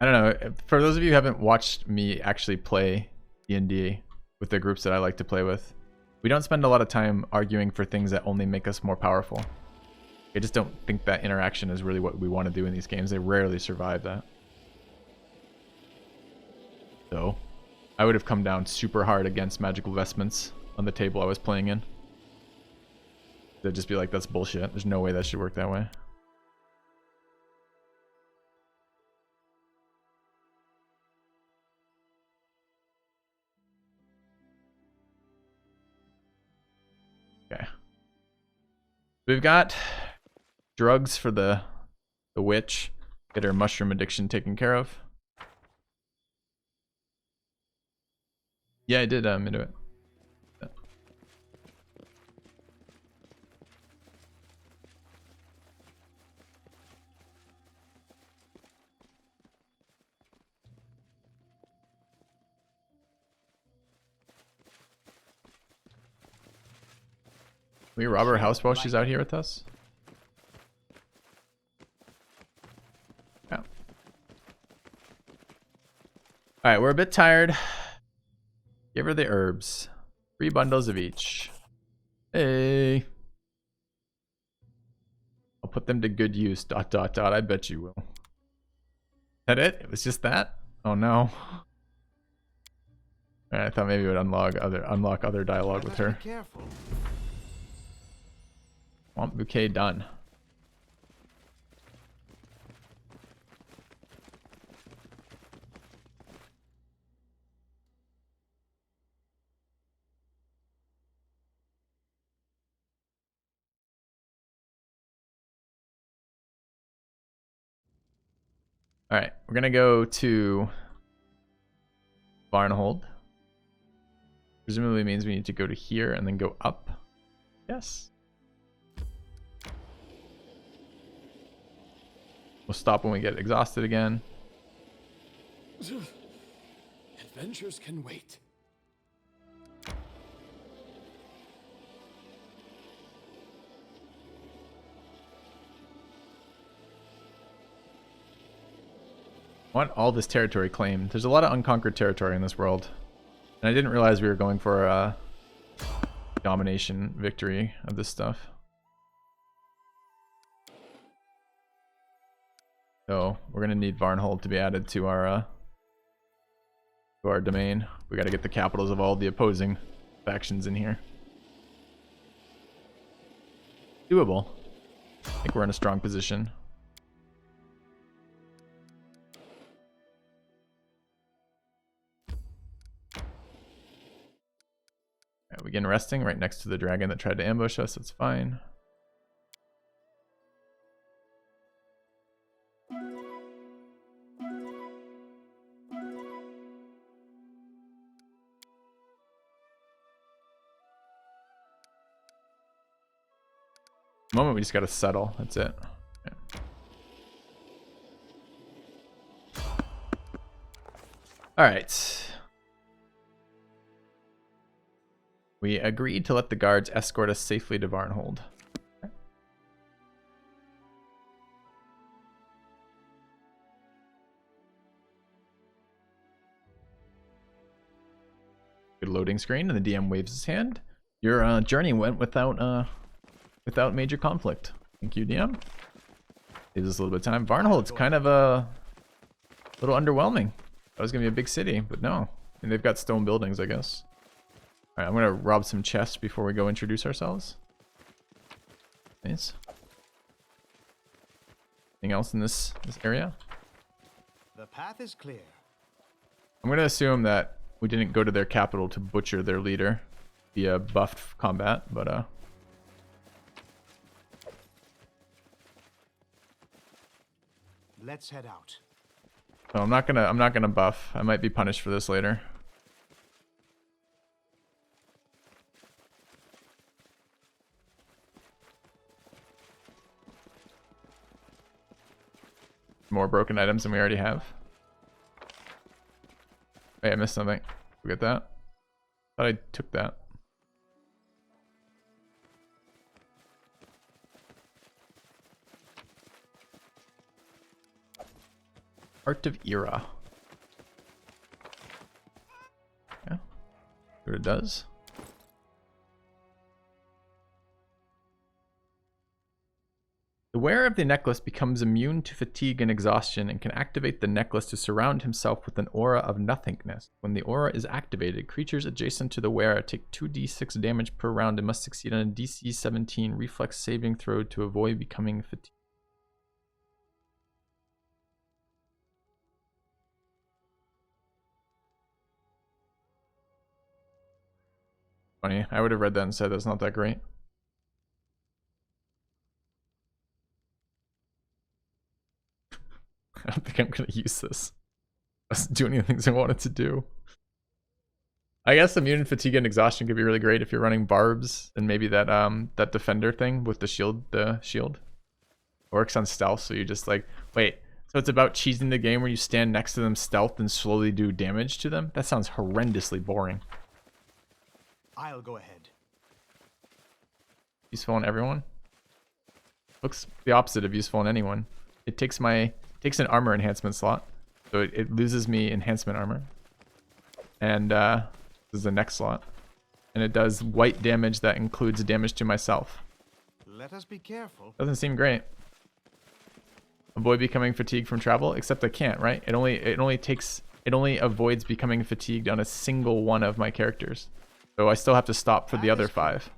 I don't know. For those of you who haven't watched me actually play D&D with the groups that I like to play with, we don't spend a lot of time arguing for things that only make us more powerful. I just don't think that interaction is really what we want to do in these games. They rarely survive that. So, I would have come down super hard against magical vestments on the table I was playing in. They'd just be like, that's bullshit. There's no way that should work that way. Okay. We've got drugs for the witch. Get her mushroom addiction taken care of. Yeah, I did into it. Yeah. We rob her house while she's out here with us? Yeah. Alright, we're a bit tired. Give her the herbs. 3 bundles of each. Hey. I'll put them to good use. ... I bet you will. Is that it? It was just that? Oh no. Alright, I thought maybe it would unlock other dialogue with her. Careful. Swamp bouquet done. All right, we're gonna go to Barnhold. Presumably means we need to go to here and then go up. Yes. We'll stop when we get exhausted again. Adventures can wait. I want all this territory claimed. There's a lot of unconquered territory in this world. And I didn't realize we were going for a domination victory of this stuff. So we're gonna need Varnhold to be added to our domain. We gotta get the capitals of all the opposing factions in here. Doable. I think we're in a strong position. we begin resting right next to the dragon that tried to ambush us. That's fine. Moment we just gotta settle. That's it. Okay. All right. We agreed to let the guards escort us safely to Varnhold. Okay. Good loading screen, and the DM waves his hand. Your journey went without major conflict. Thank you, DM. Gives us a little bit of time. Varnhold's kind of a little underwhelming. That was gonna be a big city, but no. And they've got stone buildings, I guess. Alright, I'm gonna rob some chests before we go introduce ourselves. Nice. Anything else in this area? The path is clear. I'm gonna assume that we didn't go to their capital to butcher their leader via buffed combat, but Let's head out. no, I'm not gonna buff. I might be punished for this later. More broken items than we already have. Wait, I missed something. Forget that. Thought I took that. Art of Era. Yeah. See what it does. The wearer of the necklace becomes immune to fatigue and exhaustion and can activate the necklace to surround himself with an aura of nothingness. When the aura is activated, creatures adjacent to the wearer take 2d6 damage per round and must succeed on a DC 17 reflex saving throw to avoid becoming fatigued. Funny, I would have read that and said that's not that great. I don't think I'm gonna use this. I was doing the things I wanted to do. I guess immune fatigue and exhaustion could be really great if you're running barbs and maybe that that defender thing with the shield. Works on stealth, so you just like wait. So it's about cheesing the game where you stand next to them stealth and slowly do damage to them? That sounds horrendously boring. I'll go ahead. Useful on everyone? Looks the opposite of useful on anyone. It takes an armor enhancement slot, so it loses me enhancement armor. And this is the next slot. And it does white damage that includes damage to myself. Let us be careful. Doesn't seem great. Avoid becoming fatigued from travel, except I can't, right? It only avoids becoming fatigued on a single one of my characters. So I still have to stop for the other 5.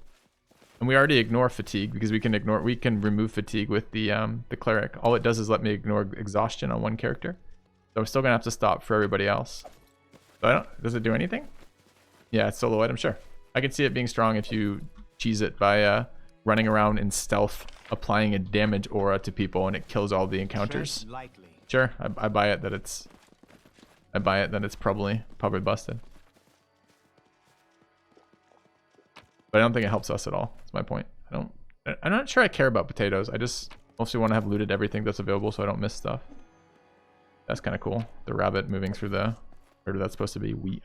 And we already ignore fatigue because we can remove fatigue with the cleric. All it does is let me ignore exhaustion on one character. So I'm still gonna have to stop for everybody else. So does it do anything? Yeah, it's solo item, sure. I can see it being strong if you cheese it by running around in stealth, applying a damage aura to people, and it kills all the encounters. Sure, I buy it that it's probably busted. But I don't think it helps us at all. That's my point. I'm not sure I care about potatoes. I just mostly want to have looted everything that's available so I don't miss stuff. That's kind of cool. The rabbit moving through where that's supposed to be wheat.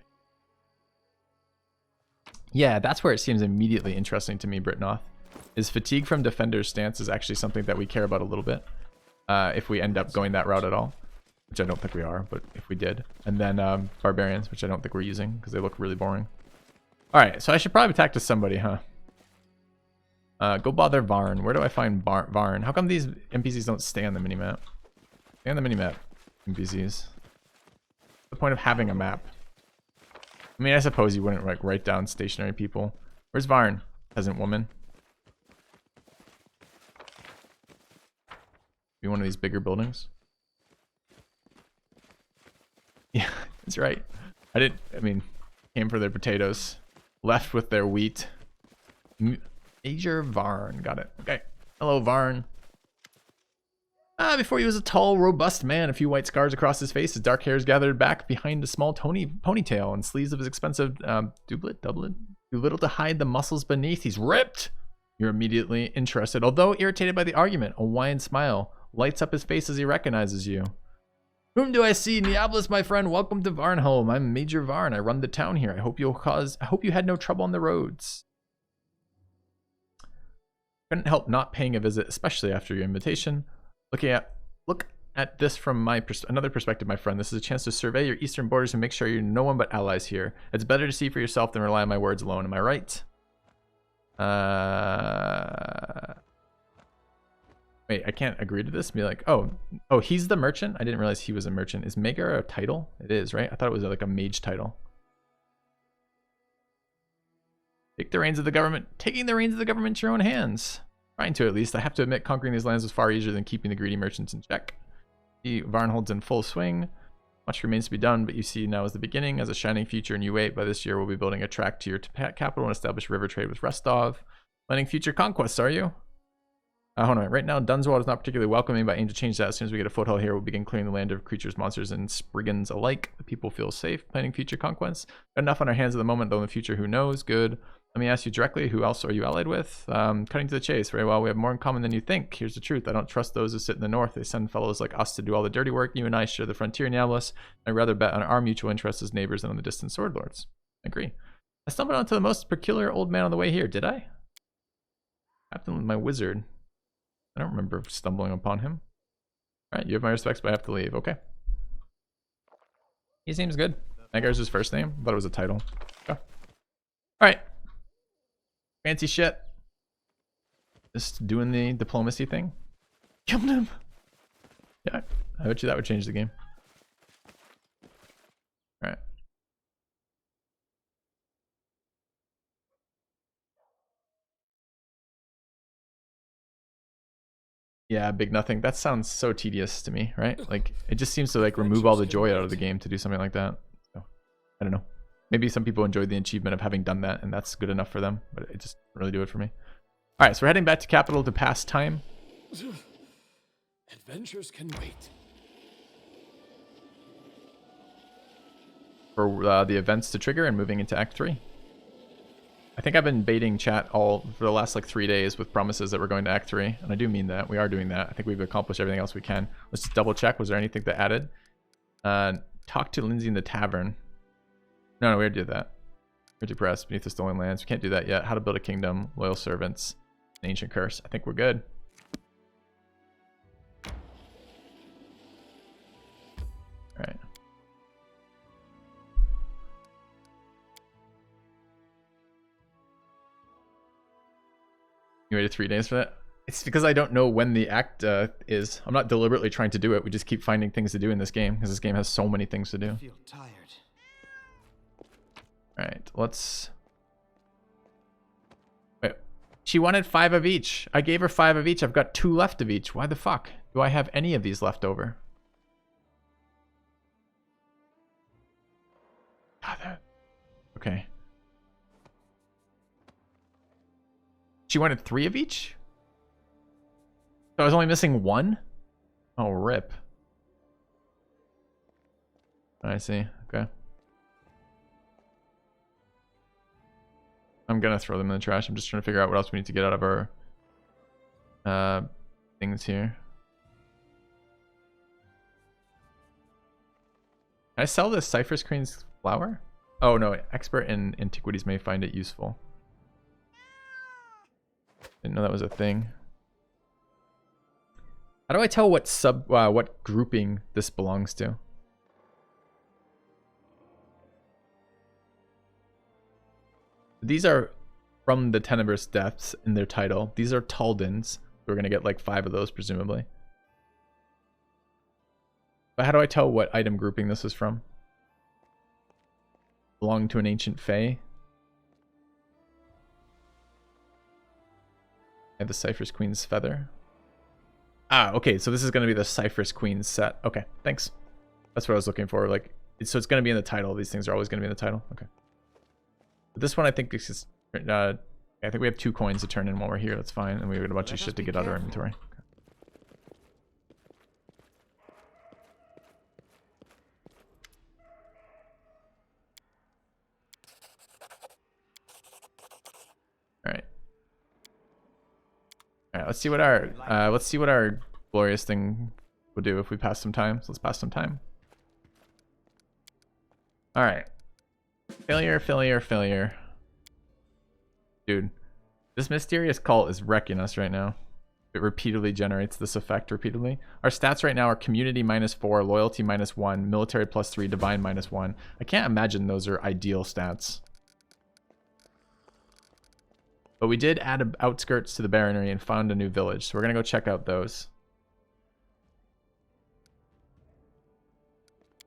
Yeah, that's where it seems immediately interesting to me, Britnoth. Is fatigue from defender's stance is actually something that we care about a little bit. If we end up going that route at all. Which I don't think we are, but if we did. And then barbarians, which I don't think we're using because they look really boring. Alright, so I should probably attack to somebody, huh? Go bother Varn. Where do I find Varn? How come these NPCs don't stay on the minimap? Stay on the minimap, NPCs. What's the point of having a map? I mean, I suppose you wouldn't like write down stationary people. Where's Varn? Peasant woman. Be one of these bigger buildings. Yeah, that's right. I mean, came for their potatoes. left with their wheat. Major Varn, got it. Okay. Hello, Varn. Before he was a tall, robust man, a few white scars across his face, his dark hair is gathered back behind a small ponytail and sleeves of his expensive doublet, too little to hide the muscles beneath. He's ripped. You're immediately interested, although irritated by the argument. A wide smile lights up his face as he recognizes you. Whom do I see? Niablis, my friend. Welcome to Varnholm. I'm Major Varn. I run the town here. I hope you had no trouble on the roads. Couldn't help not paying a visit, especially after your invitation. Look at this from another perspective, my friend. This is a chance to survey your eastern borders and make sure you're no one but allies here. It's better to see for yourself than rely on my words alone. Am I right? Wait, I can't agree to this. Be like, oh, he's the merchant. I didn't realize he was a merchant. Is Mager a title? It is, right? I thought it was like a mage title. Take the reins of the government. Taking the reins of the government into your own hands. Trying to, at least. I have to admit, conquering these lands was far easier than keeping the greedy merchants in check. The Varnhold's in full swing. Much remains to be done, but you see now is the beginning. As a shining future, and you wait. By this year, we'll be building a track to your capital and establish river trade with Rostov. Planning future conquests, are you? Hold on. Right now, Dunswald is not particularly welcoming, but I aim to change that. As soon as we get a foothold here, we'll begin clearing the land of creatures, monsters, and spriggans alike. The people feel safe. Planning future conquests. Got enough on our hands at the moment, though in the future, who knows? Good. Let me ask you directly, who else are you allied with? Cutting to the chase. Very well, we have more in common than you think. Here's the truth. I don't trust those who sit in the north. They send fellows like us to do all the dirty work. You and I share the frontier, Niablis. I'd rather bet on our mutual interests as neighbors than on the distant sword lords. I agree. I stumbled onto the most peculiar old man on the way here, did I? Captain with my wizard. I don't remember stumbling upon him. Alright, you have my respects, but I have to leave. Okay. He seems good. Magar's his first name. Thought it was a title. Okay. Alright. Fancy shit. Just doing the diplomacy thing. Killed him. Yeah, I bet you that would change the game. Alright. Yeah, big nothing. That sounds so tedious to me, right? Like, it just seems to like remove all the joy out of the game to do something like that. So, I don't know. Maybe some people enjoyed the achievement of having done that, and that's good enough for them, but it just doesn't really do it for me. All right, so we're heading back to capital to pass time. Adventures can wait. For the events to trigger and moving into Act 3. I think I've been baiting chat all for the last like 3 days with promises that we're going to Act 3, and I do mean that. We are doing that. I think we've accomplished everything else we can. Let's just double check. Was there anything that added? Talk to Lindsay in the tavern. No, we already did that. Pretty press beneath the stolen lands. We can't do that yet. How to build a kingdom, loyal servants, an ancient curse. I think we're good. All right. You waited 3 days for that? It's because I don't know when the act is. I'm not deliberately trying to do it. We just keep finding things to do in this game because this game has so many things to do. I feel tired. All right, let's. Wait, she wanted 5 of each. I gave her 5 of each. I've got 2 left of each. Why the fuck do I have any of these left over? God, okay. She wanted 3 of each? So I was only missing 1? Oh, rip. I see. Okay. I'm gonna throw them in the trash. I'm just trying to figure out what else we need to get out of our things here. Can I sell this Cypress Queen's flower? Oh no, expert in antiquities may find it useful. Didn't know that was a thing. How do I tell what what grouping this belongs to? These are from the Tenebrous Depths in their title. These are Taldens. We're gonna get like 5 of those presumably. But how do I tell what item grouping this is from? Belong to an ancient fae. I have the Cypress Queen's feather. Ah, okay, so this is gonna be the Cypress Queen's set. Okay, thanks. That's what I was looking for. Like, so it's gonna be in the title. These things are always gonna be in the title. Okay. But this one I think is just, I think we have 2 coins to turn in while we're here. That's fine. And we got a bunch of shit to get out of our inventory. Alright. Alright, let's see what our glorious thing will do if we pass some time. So let's pass some time. Alright. Failure, failure, failure. Dude, this mysterious cult is wrecking us right now. It repeatedly generates this effect repeatedly. Our stats right now are community -4, loyalty -1, military +3, divine -1. I can't imagine those are ideal stats. But we did add outskirts to the barony and found a new village, so we're gonna go check out those.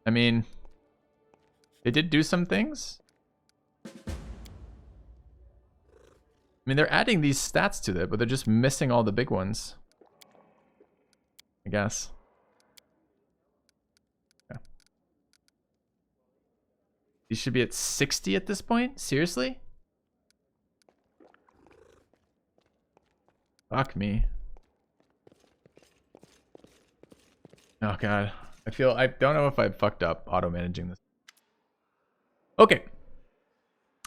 I mean, they did do some things. I mean, they're adding these stats to it, but they're just missing all the big ones, I guess. Yeah. These should be at 60 at this point? Seriously? Fuck me. Oh god. I don't know if I fucked up auto managing this. Okay.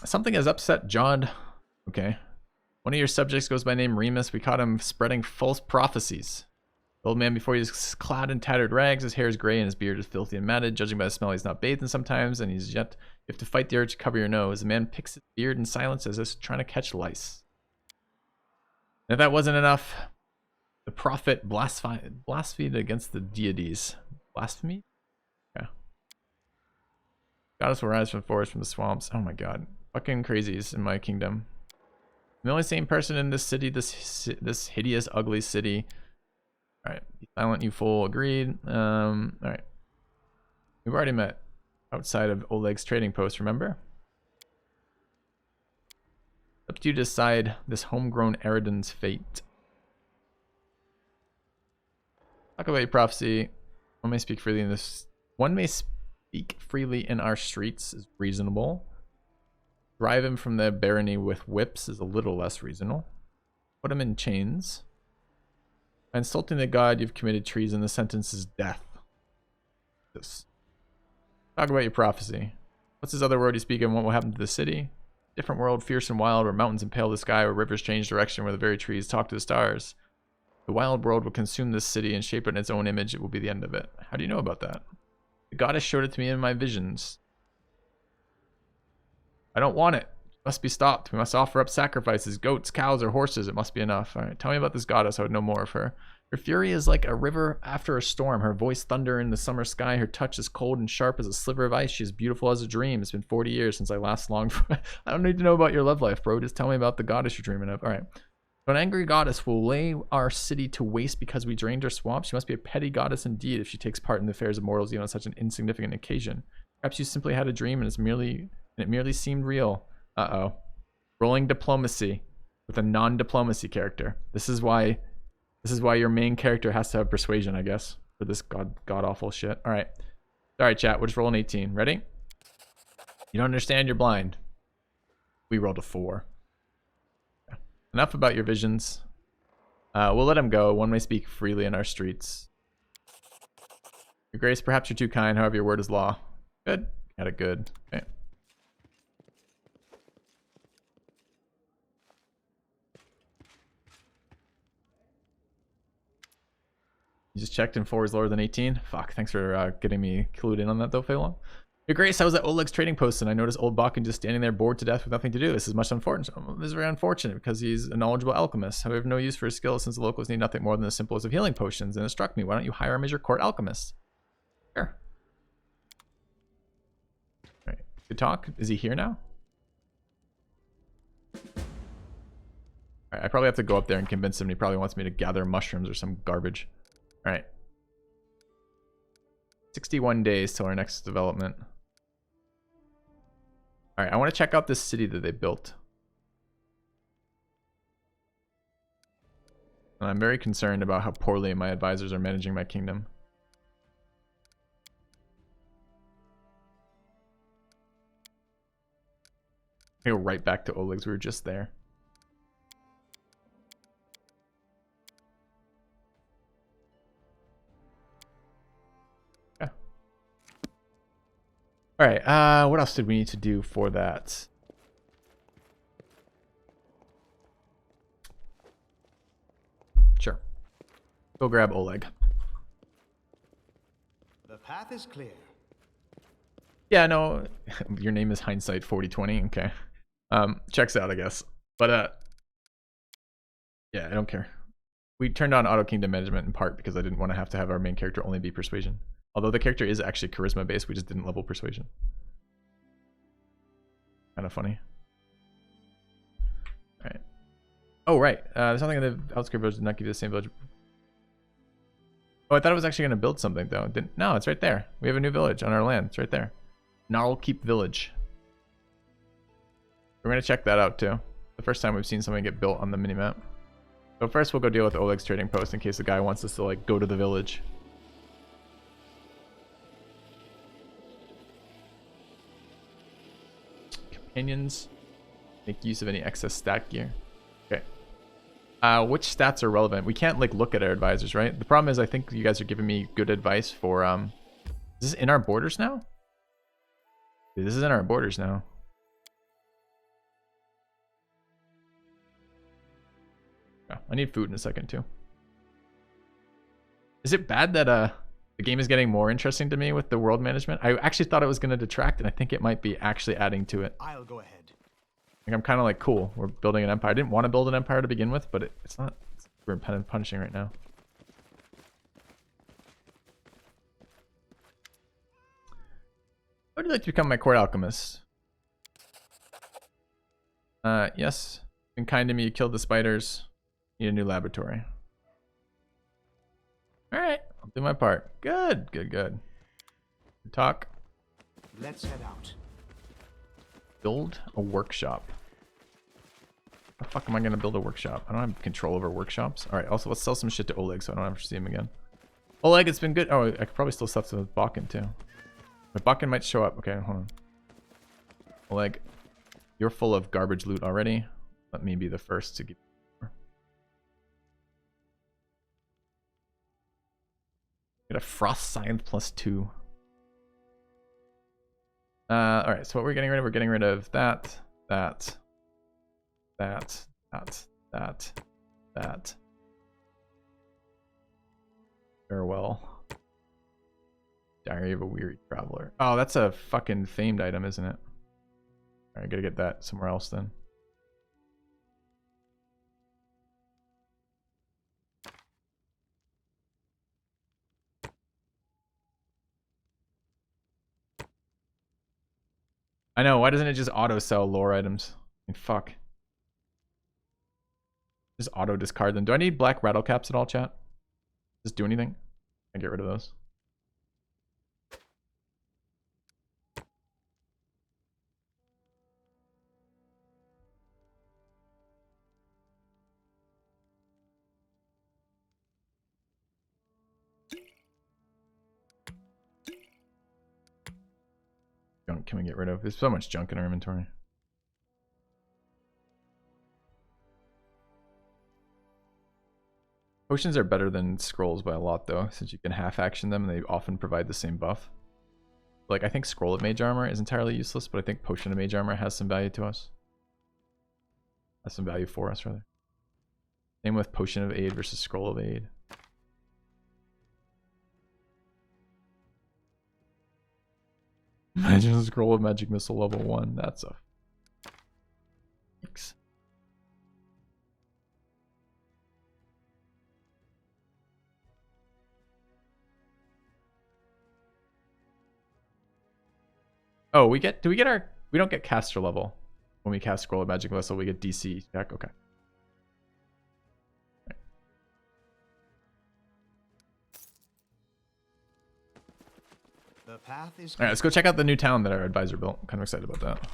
Something has upset John. Okay. One of your subjects goes by name Remus. We caught him spreading false prophecies. The old man before he's clad in tattered rags. His hair is gray and his beard is filthy and matted. Judging by the smell, he's not bathed in sometimes, and you have to fight the urge to cover your nose. The man picks his beard in silence as if trying to catch lice. And if that wasn't enough, the prophet blasphemed against the deities. Blasphemy? Yeah. Goddess will rise from the forest, from the swamps. Oh my god. Fucking crazies in my kingdom. I'm the only sane person in this city, this hideous, ugly city. Alright. Be silent, you fool. Agreed. Alright. We've already met outside of Oleg's trading post, remember? Up to you to decide this homegrown Eridan's fate. Talk about your prophecy. One may speak freely in this. One may speak freely in our streets is reasonable. Drive him from the barony with whips is a little less reasonable. Put him in chains. By insulting the god, you've committed treason. The sentence is death. This. Talk about your prophecy. What's this other word you speak of? What will happen to the city? Different world, fierce and wild, where mountains impale the sky, where rivers change direction, where the very trees talk to the stars. The wild world will consume this city and shape it in its own image. It will be the end of it. How do you know about that? The goddess showed it to me in my visions. I don't want it. It must be stopped. We must offer up sacrifices, goats, cows, or horses. It must be enough. All right, tell me about this goddess. I would know more of her. Her fury is like a river after a storm. Her voice thunder in the summer sky. Her touch is cold and sharp as a sliver of ice. She is beautiful as a dream. It's been 40 years since I last longed for I don't need to know about your love life, bro. Just tell me about the goddess you're dreaming of. All right. An angry goddess will lay our city to waste because we drained her swamp. She must be a petty goddess indeed if she takes part in the affairs of mortals even on such an insignificant occasion. Perhaps you simply had a dream and it merely seemed real. Uh-oh. Rolling diplomacy with a non-diplomacy character. This is why your main character has to have persuasion, I guess, for this god-awful shit. All right. Sorry, chat. We'll just roll an 18. Ready? You don't understand. You're blind. We rolled a 4. Enough about your visions. We'll let him go. One may speak freely in our streets. Your grace, perhaps you're too kind. However, your word is law. Good. Got it good. Okay. You just checked and 4 is lower than 18? Fuck, thanks for getting me clued in on that though, Phelan. Your grace, I was at Oleg's trading post and I noticed old Bakken just standing there bored to death with nothing to do. This is much unfortunate. This is very unfortunate because he's a knowledgeable alchemist. However, no use for his skills since the locals need nothing more than the simplest of healing potions. And it struck me, why don't you hire him as your court alchemist? Sure. Alright, good talk. Is he here now? Alright, I probably have to go up there and convince him. He probably wants me to gather mushrooms or some garbage. Alright. 61 days till our next development. Alright, I want to check out this city that they built. And I'm very concerned about how poorly my advisors are managing my kingdom. Go right back to Oleg's. We were just there. Yeah. All right. What else did we need to do for that? Sure. Go grab Oleg. The path is clear. Yeah, no. Your name is Hindsight 4020. Okay. Checks out, I guess. But yeah, I don't care. We turned on Auto Kingdom Management in part because I didn't want to have our main character only be Persuasion. Although the character is actually Charisma based, we just didn't level Persuasion. Kind of funny. Alright. Oh, right. There's something in the outskirt village did not give you the same village. Oh, I thought it was actually going to build something, though. No, it's right there. We have a new village on our land. It's right there. Gnarlkeep Village. We're going to check that out, too. The first time we've seen something get built on the minimap. So first we'll go deal with Oleg's trading post in case the guy wants us to, like, go to the village. Companions. Make use of any excess stat gear. Okay. Which stats are relevant? We can't, like, look at our advisors, right? The problem is I think you guys are giving me good advice for, is this in our borders now? Dude, this is in our borders now. Yeah, I need food in a second, too. Is it bad that, the game is getting more interesting to me with the world management? I actually thought it was going to detract, and I think it might be actually adding to it. I'll go ahead. Like, I'm kind of like, cool, we're building an empire. I didn't want to build an empire to begin with, but it's not. We're punishing right now. Would you like to become my court alchemist? Yes. Been kind to me, you killed the spiders. Need a new laboratory. Alright, I'll do my part. Good, good, good. Good talk. Let's head out. Build a workshop. How the fuck am I gonna build a workshop? I don't have control over workshops. Alright, also let's sell some shit to Oleg so I don't have to see him again. Oleg, it's been good. Oh, I could probably still sell to Bakken too. But Bakken might show up. Okay, hold on. Oleg, you're full of garbage loot already. Let me be the first to give you. Get a Frost Science +2. Alright, so what we're getting rid of, we're getting rid of that. Farewell. Diary of a Weary Traveler. Oh, that's a fucking famed item, isn't it? Alright, gotta get that somewhere else then. I know, why doesn't it just auto sell lore items? I mean, fuck. Just auto discard them. Do I need black rattle caps at all, chat? Just do anything? I get rid of those. Junk can we get rid of? There's so much junk in our inventory. Potions are better than scrolls by a lot though, since you can half action them and they often provide the same buff. Like, I think Scroll of Mage Armor is entirely useless, but I think Potion of Mage Armor has some value to us. Has some value for us, rather. Same with Potion of Aid versus Scroll of Aid. Imagine a Scroll of Magic Missile level 1. That's a... Thanks. Oh, we don't get caster level. When we cast Scroll of Magic Missile, we get DC check. Okay. The path is Alright, let's go check out the new town that our advisor built. I'm kind of excited about that.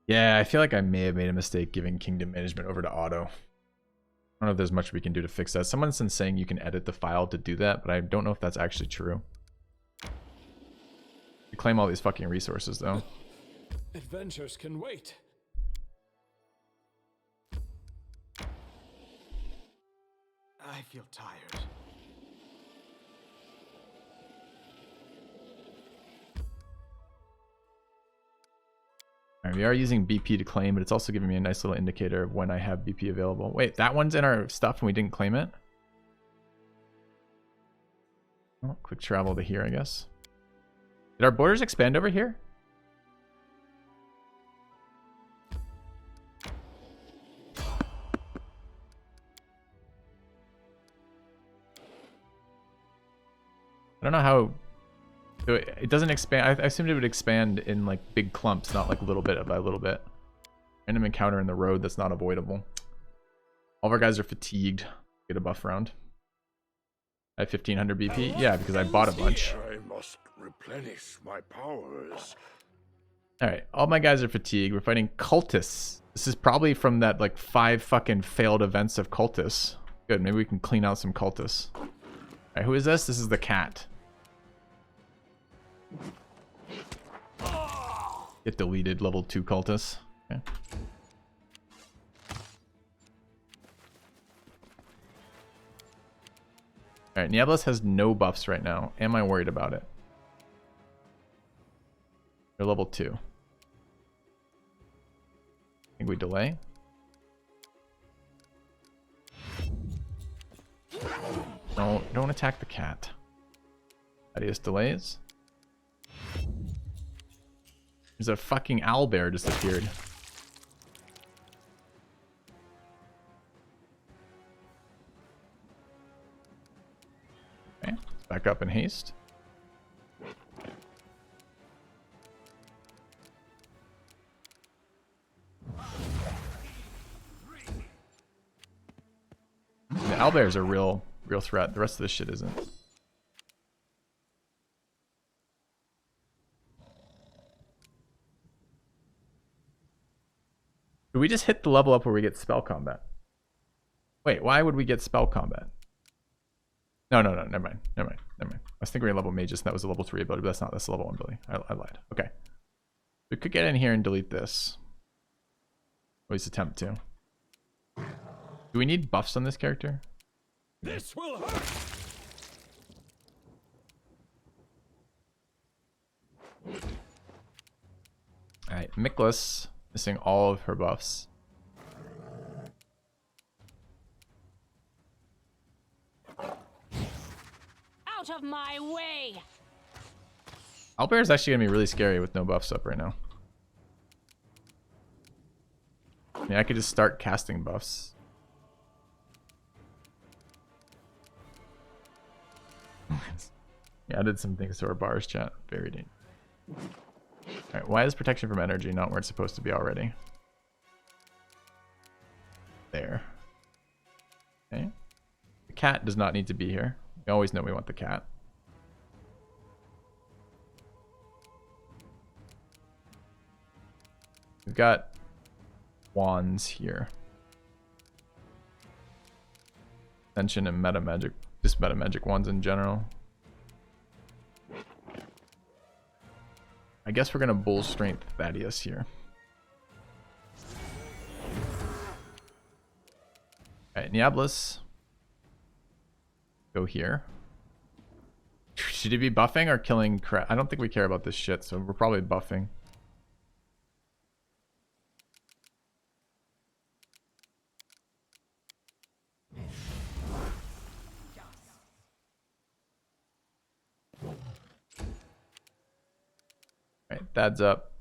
Yeah, I feel like I may have made a mistake giving Kingdom Management over to Auto. I don't know if there's much we can do to fix that. Someone's been saying you can edit the file to do that, but I don't know if that's actually true. You claim all these fucking resources, though. Adventures can wait. I feel tired. All right, we are using BP to claim, but it's also giving me a nice little indicator of when I have BP available. Wait, that one's in our stuff and we didn't claim it? Oh, quick travel to here, I guess. Did our borders expand over here? I don't know how. It doesn't expand. I assumed it would expand in like big clumps, not like a little bit by a little bit. Random encounter in the road that's not avoidable. All of our guys are fatigued. Get a buff round. I have 1500 BP. Yeah, because I bought a bunch. I must replenish my powers. All right, all my guys are fatigued. We're fighting cultists. This is probably from that like 5 fucking failed events of cultists. Good, maybe we can clean out some cultists. All right, who is this? This is the cat. Get deleted, level 2 cultists. Okay. Alright, Nieblas has no buffs right now. Am I worried about it? They're level 2. I think we delay. No, don't attack the cat. Adios delays. There's a fucking owlbear just appeared. Okay, let's back up in haste. The owlbear is a real threat. The rest of this shit isn't. Do we just hit the level up where we get spell combat? Wait, why would we get spell combat? No, never mind. I was thinking we were level mages and that was a level 3 ability, but that's not. That's a level 1 ability. I lied. Okay. We could get in here and delete this. At least attempt to. Do we need buffs on this character? This will hurt. Alright, Miklas. Missing all of her buffs. Out of my way! Owlbear is actually going to be really scary with no buffs up right now. I mean, I could just start casting buffs. Yeah, I did some things to our bars chat. Very dangerous. Alright, why is protection from energy not where it's supposed to be already? There. Okay. The cat does not need to be here. We always know we want the cat. We've got wands here. Ascension and meta magic, just meta magic wands in general. I guess we're gonna bull strength Thaddeus here. Alright, Nieblas. Go here. Should he be buffing or killing crap? I don't think we care about this shit, so we're probably buffing. Alright, Thad's up.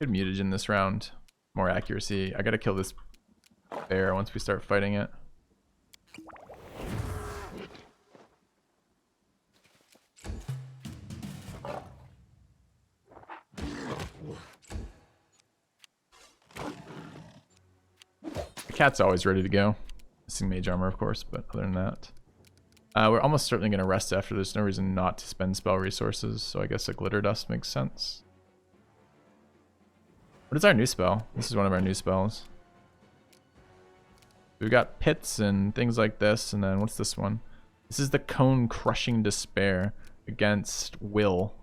Good mutagen this round. More accuracy. I gotta kill this bear once we start fighting it. The cat's always ready to go. Missing Mage Armor, of course, but other than that. We're almost certainly going to rest after. There's no reason not to spend spell resources, so I guess a Glitter Dust makes sense. What is our new spell? This is one of our new spells. We've got pits and things like this, and then what's this one? This is the Cone Crushing Despair against Will.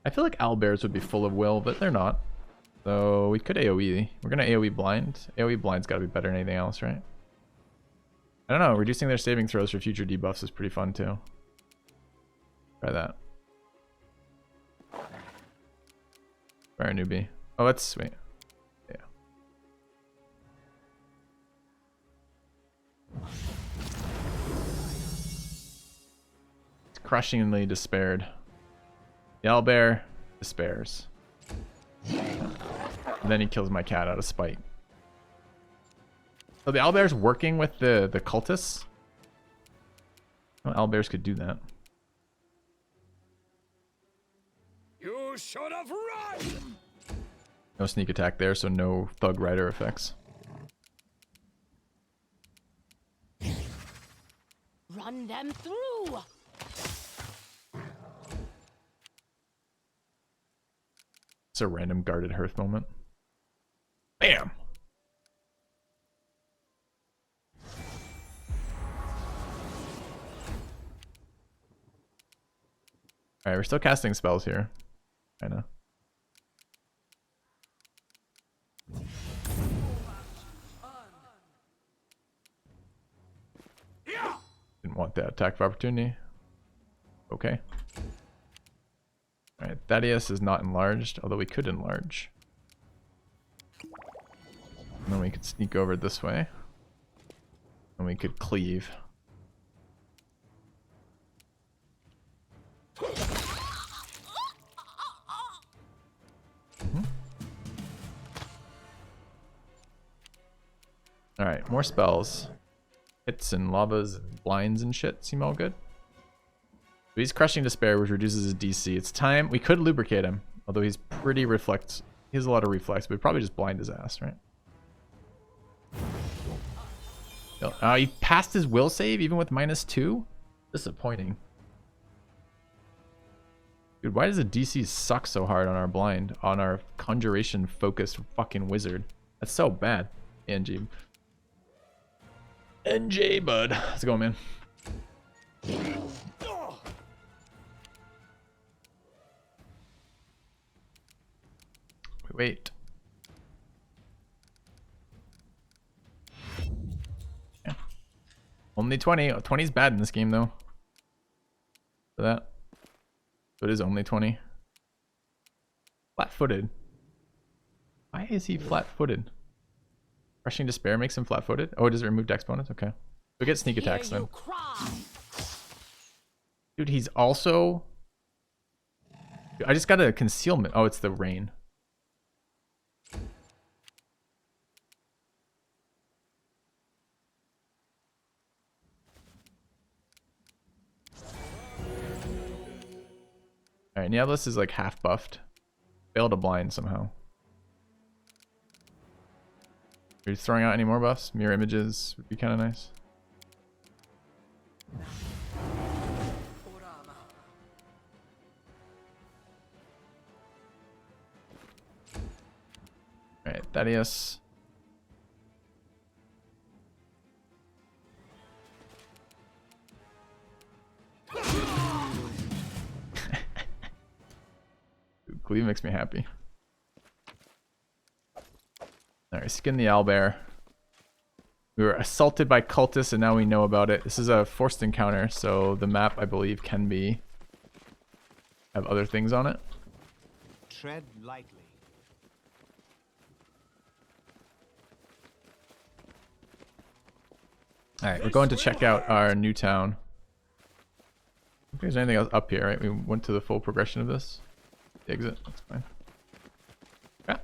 I feel like owlbears would be full of will, but they're not. So we could AoE. We're gonna AoE blind. AoE blind's gotta be better than anything else, right? I don't know, reducing their saving throws for future debuffs is pretty fun too. Try that. Try a newbie. Oh, that's sweet. Yeah. It's crushingly despaired. The owlbear despairs. And then he kills my cat out of spite. So the owlbear's working with the cultists. Oh, owlbears could do that. You should have run! No sneak attack there, so no thug rider effects. Run them through. It's a random guarded hearth moment. Bam! Alright, we're still casting spells here. Kinda. Didn't want that attack of opportunity. Okay. Alright, Thaddeus is not enlarged, although we could enlarge. And then we could sneak over this way. And we could cleave. Alright, more spells. Hits and lavas and blinds and shit seem all good. But he's Crushing Despair, which reduces his DC. It's time. We could lubricate him, although he's pretty reflex. He has a lot of reflex, but we'd probably just blind his ass, right? He passed his will save even with -2? Disappointing. Dude, why does the DC suck so hard on our blind? On our conjuration focused fucking wizard? That's so bad. NG. NJ, bud. Let's go, man. Wait. Yeah. Only 20. 20 is bad in this game, though. For that. So it is only 20. Flat-footed. Why is he flat-footed? Crushing Despair makes him flat-footed? Oh, does it remove dex bonus? Okay. We get sneak attacks then. Dude, he's also... I just got a concealment. Oh, it's the rain. Alright, Nieblis is like half buffed. Failed to blind somehow. Are you throwing out any more buffs? Mirror images would be kind of nice. Alright, Thaddeus. Cleave makes me happy. Alright, skin the owlbear. We were assaulted by cultists and now we know about it. This is a forced encounter, so the map, I believe, can be... have other things on it. Tread lightly. Alright, we're going to check out our new town. If there's anything else up here, right? We went to the full progression of this. Exit, that's fine. Yeah.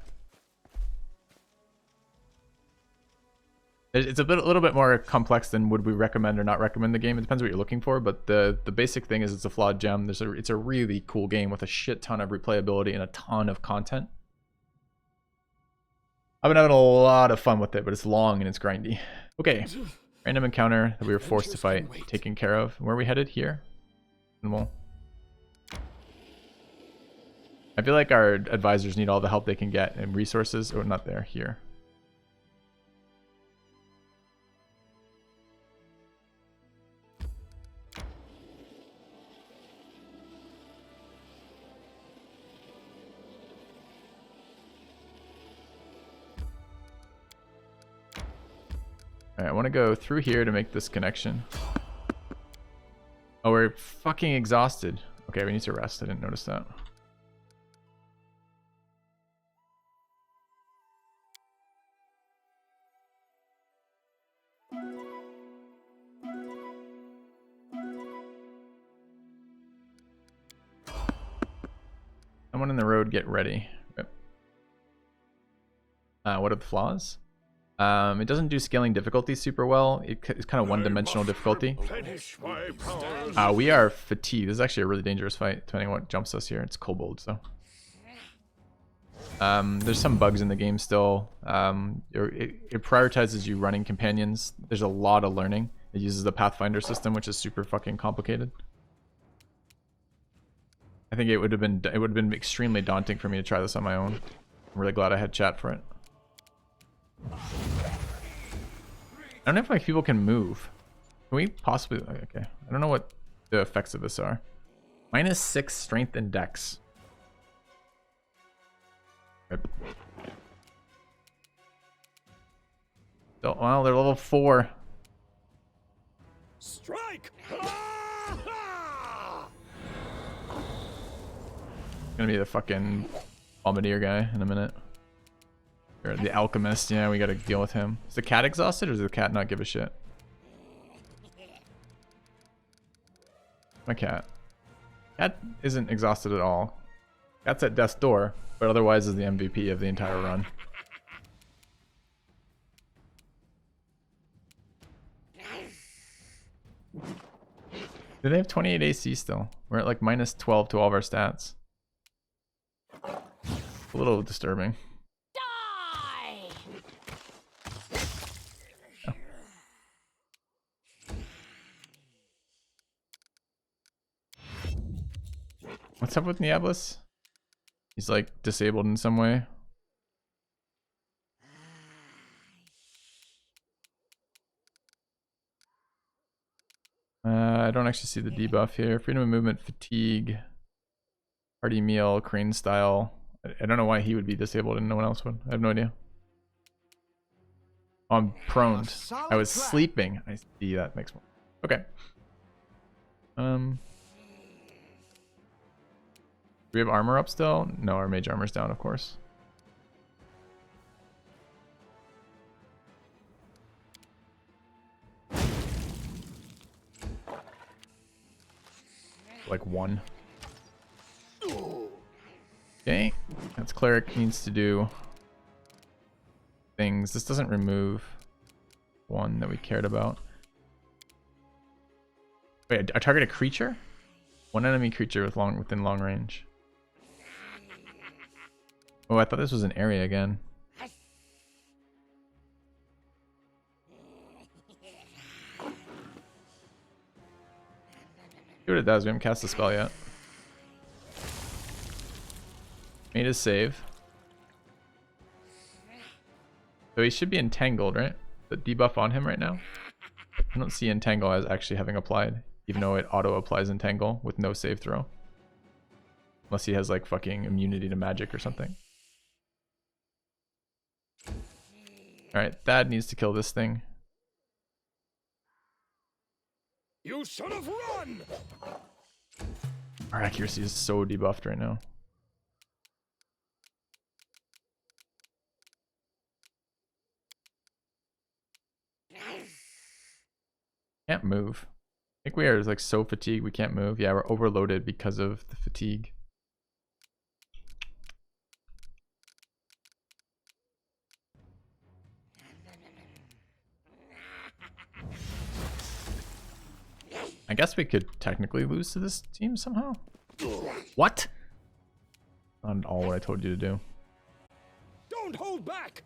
It's a little bit more complex than would we recommend or not recommend the game. It depends what you're looking for, but the basic thing is it's a flawed gem. It's a really cool game with a shit ton of replayability and a ton of content. I've been having a lot of fun with it, but it's long and it's grindy. Okay, random encounter that we were forced to fight, taken care of. Where are we headed? Here? And we'll... I feel like our advisors need all the help they can get and resources. Oh, not there, here. Alright, I want to go through here to make this connection. Oh, we're fucking exhausted. Okay, we need to rest. I didn't notice that. Someone in the road, get ready. Yep. What are the flaws? It doesn't do scaling difficulty super well. It's kind of one-dimensional difficulty. We are fatigued. This is actually a really dangerous fight, depending on what jumps us here. It's kobold, so. There's some bugs in the game still. It prioritizes you running companions. There's a lot of learning. It uses the Pathfinder system, which is super fucking complicated. I think it would have been extremely daunting for me to try this on my own. I'm really glad I had chat for it. I don't know if like people can move. Can we possibly? Okay, I don't know what the effects of this are. -6 strength and dex. Okay. So, well, they're level 4. Strike! Gonna be the fucking bombardier guy in a minute. Or the alchemist, yeah, we gotta deal with him. Is the cat exhausted or does the cat not give a shit? My cat. Cat isn't exhausted at all. Cat's at death's door, but otherwise is the MVP of the entire run. Do they have 28 AC still? We're at like -12 to all of our stats. A little disturbing. Die! Oh. What's up with Niablis? He's like disabled in some way. I don't actually see the debuff here. Freedom of movement, fatigue, hearty meal, crane style. I don't know why he would be disabled and no one else would. I have no idea. Oh, I'm prone. I was sleeping. I see, that makes more. Okay. Do we have armor up still? No, our mage armor's down, of course. Like 1. Okay, that's cleric needs to do things. This doesn't remove one that we cared about. Wait, I target a creature? One enemy creature within long range. Oh, I thought this was an area again. See what it does. We haven't cast the spell yet. Made his save. So he should be entangled, right? The debuff on him right now? I don't see entangle as actually having applied, even though it auto applies entangle with no save throw. Unless he has like fucking immunity to magic or something. Alright, Thad needs to kill this thing. You should have run! Our accuracy is so debuffed right now. Can't move. I think we are like so fatigued we can't move. Yeah, we're overloaded because of the fatigue. I guess we could technically lose to this team somehow. What? Not at all what I told you to do. Don't hold back!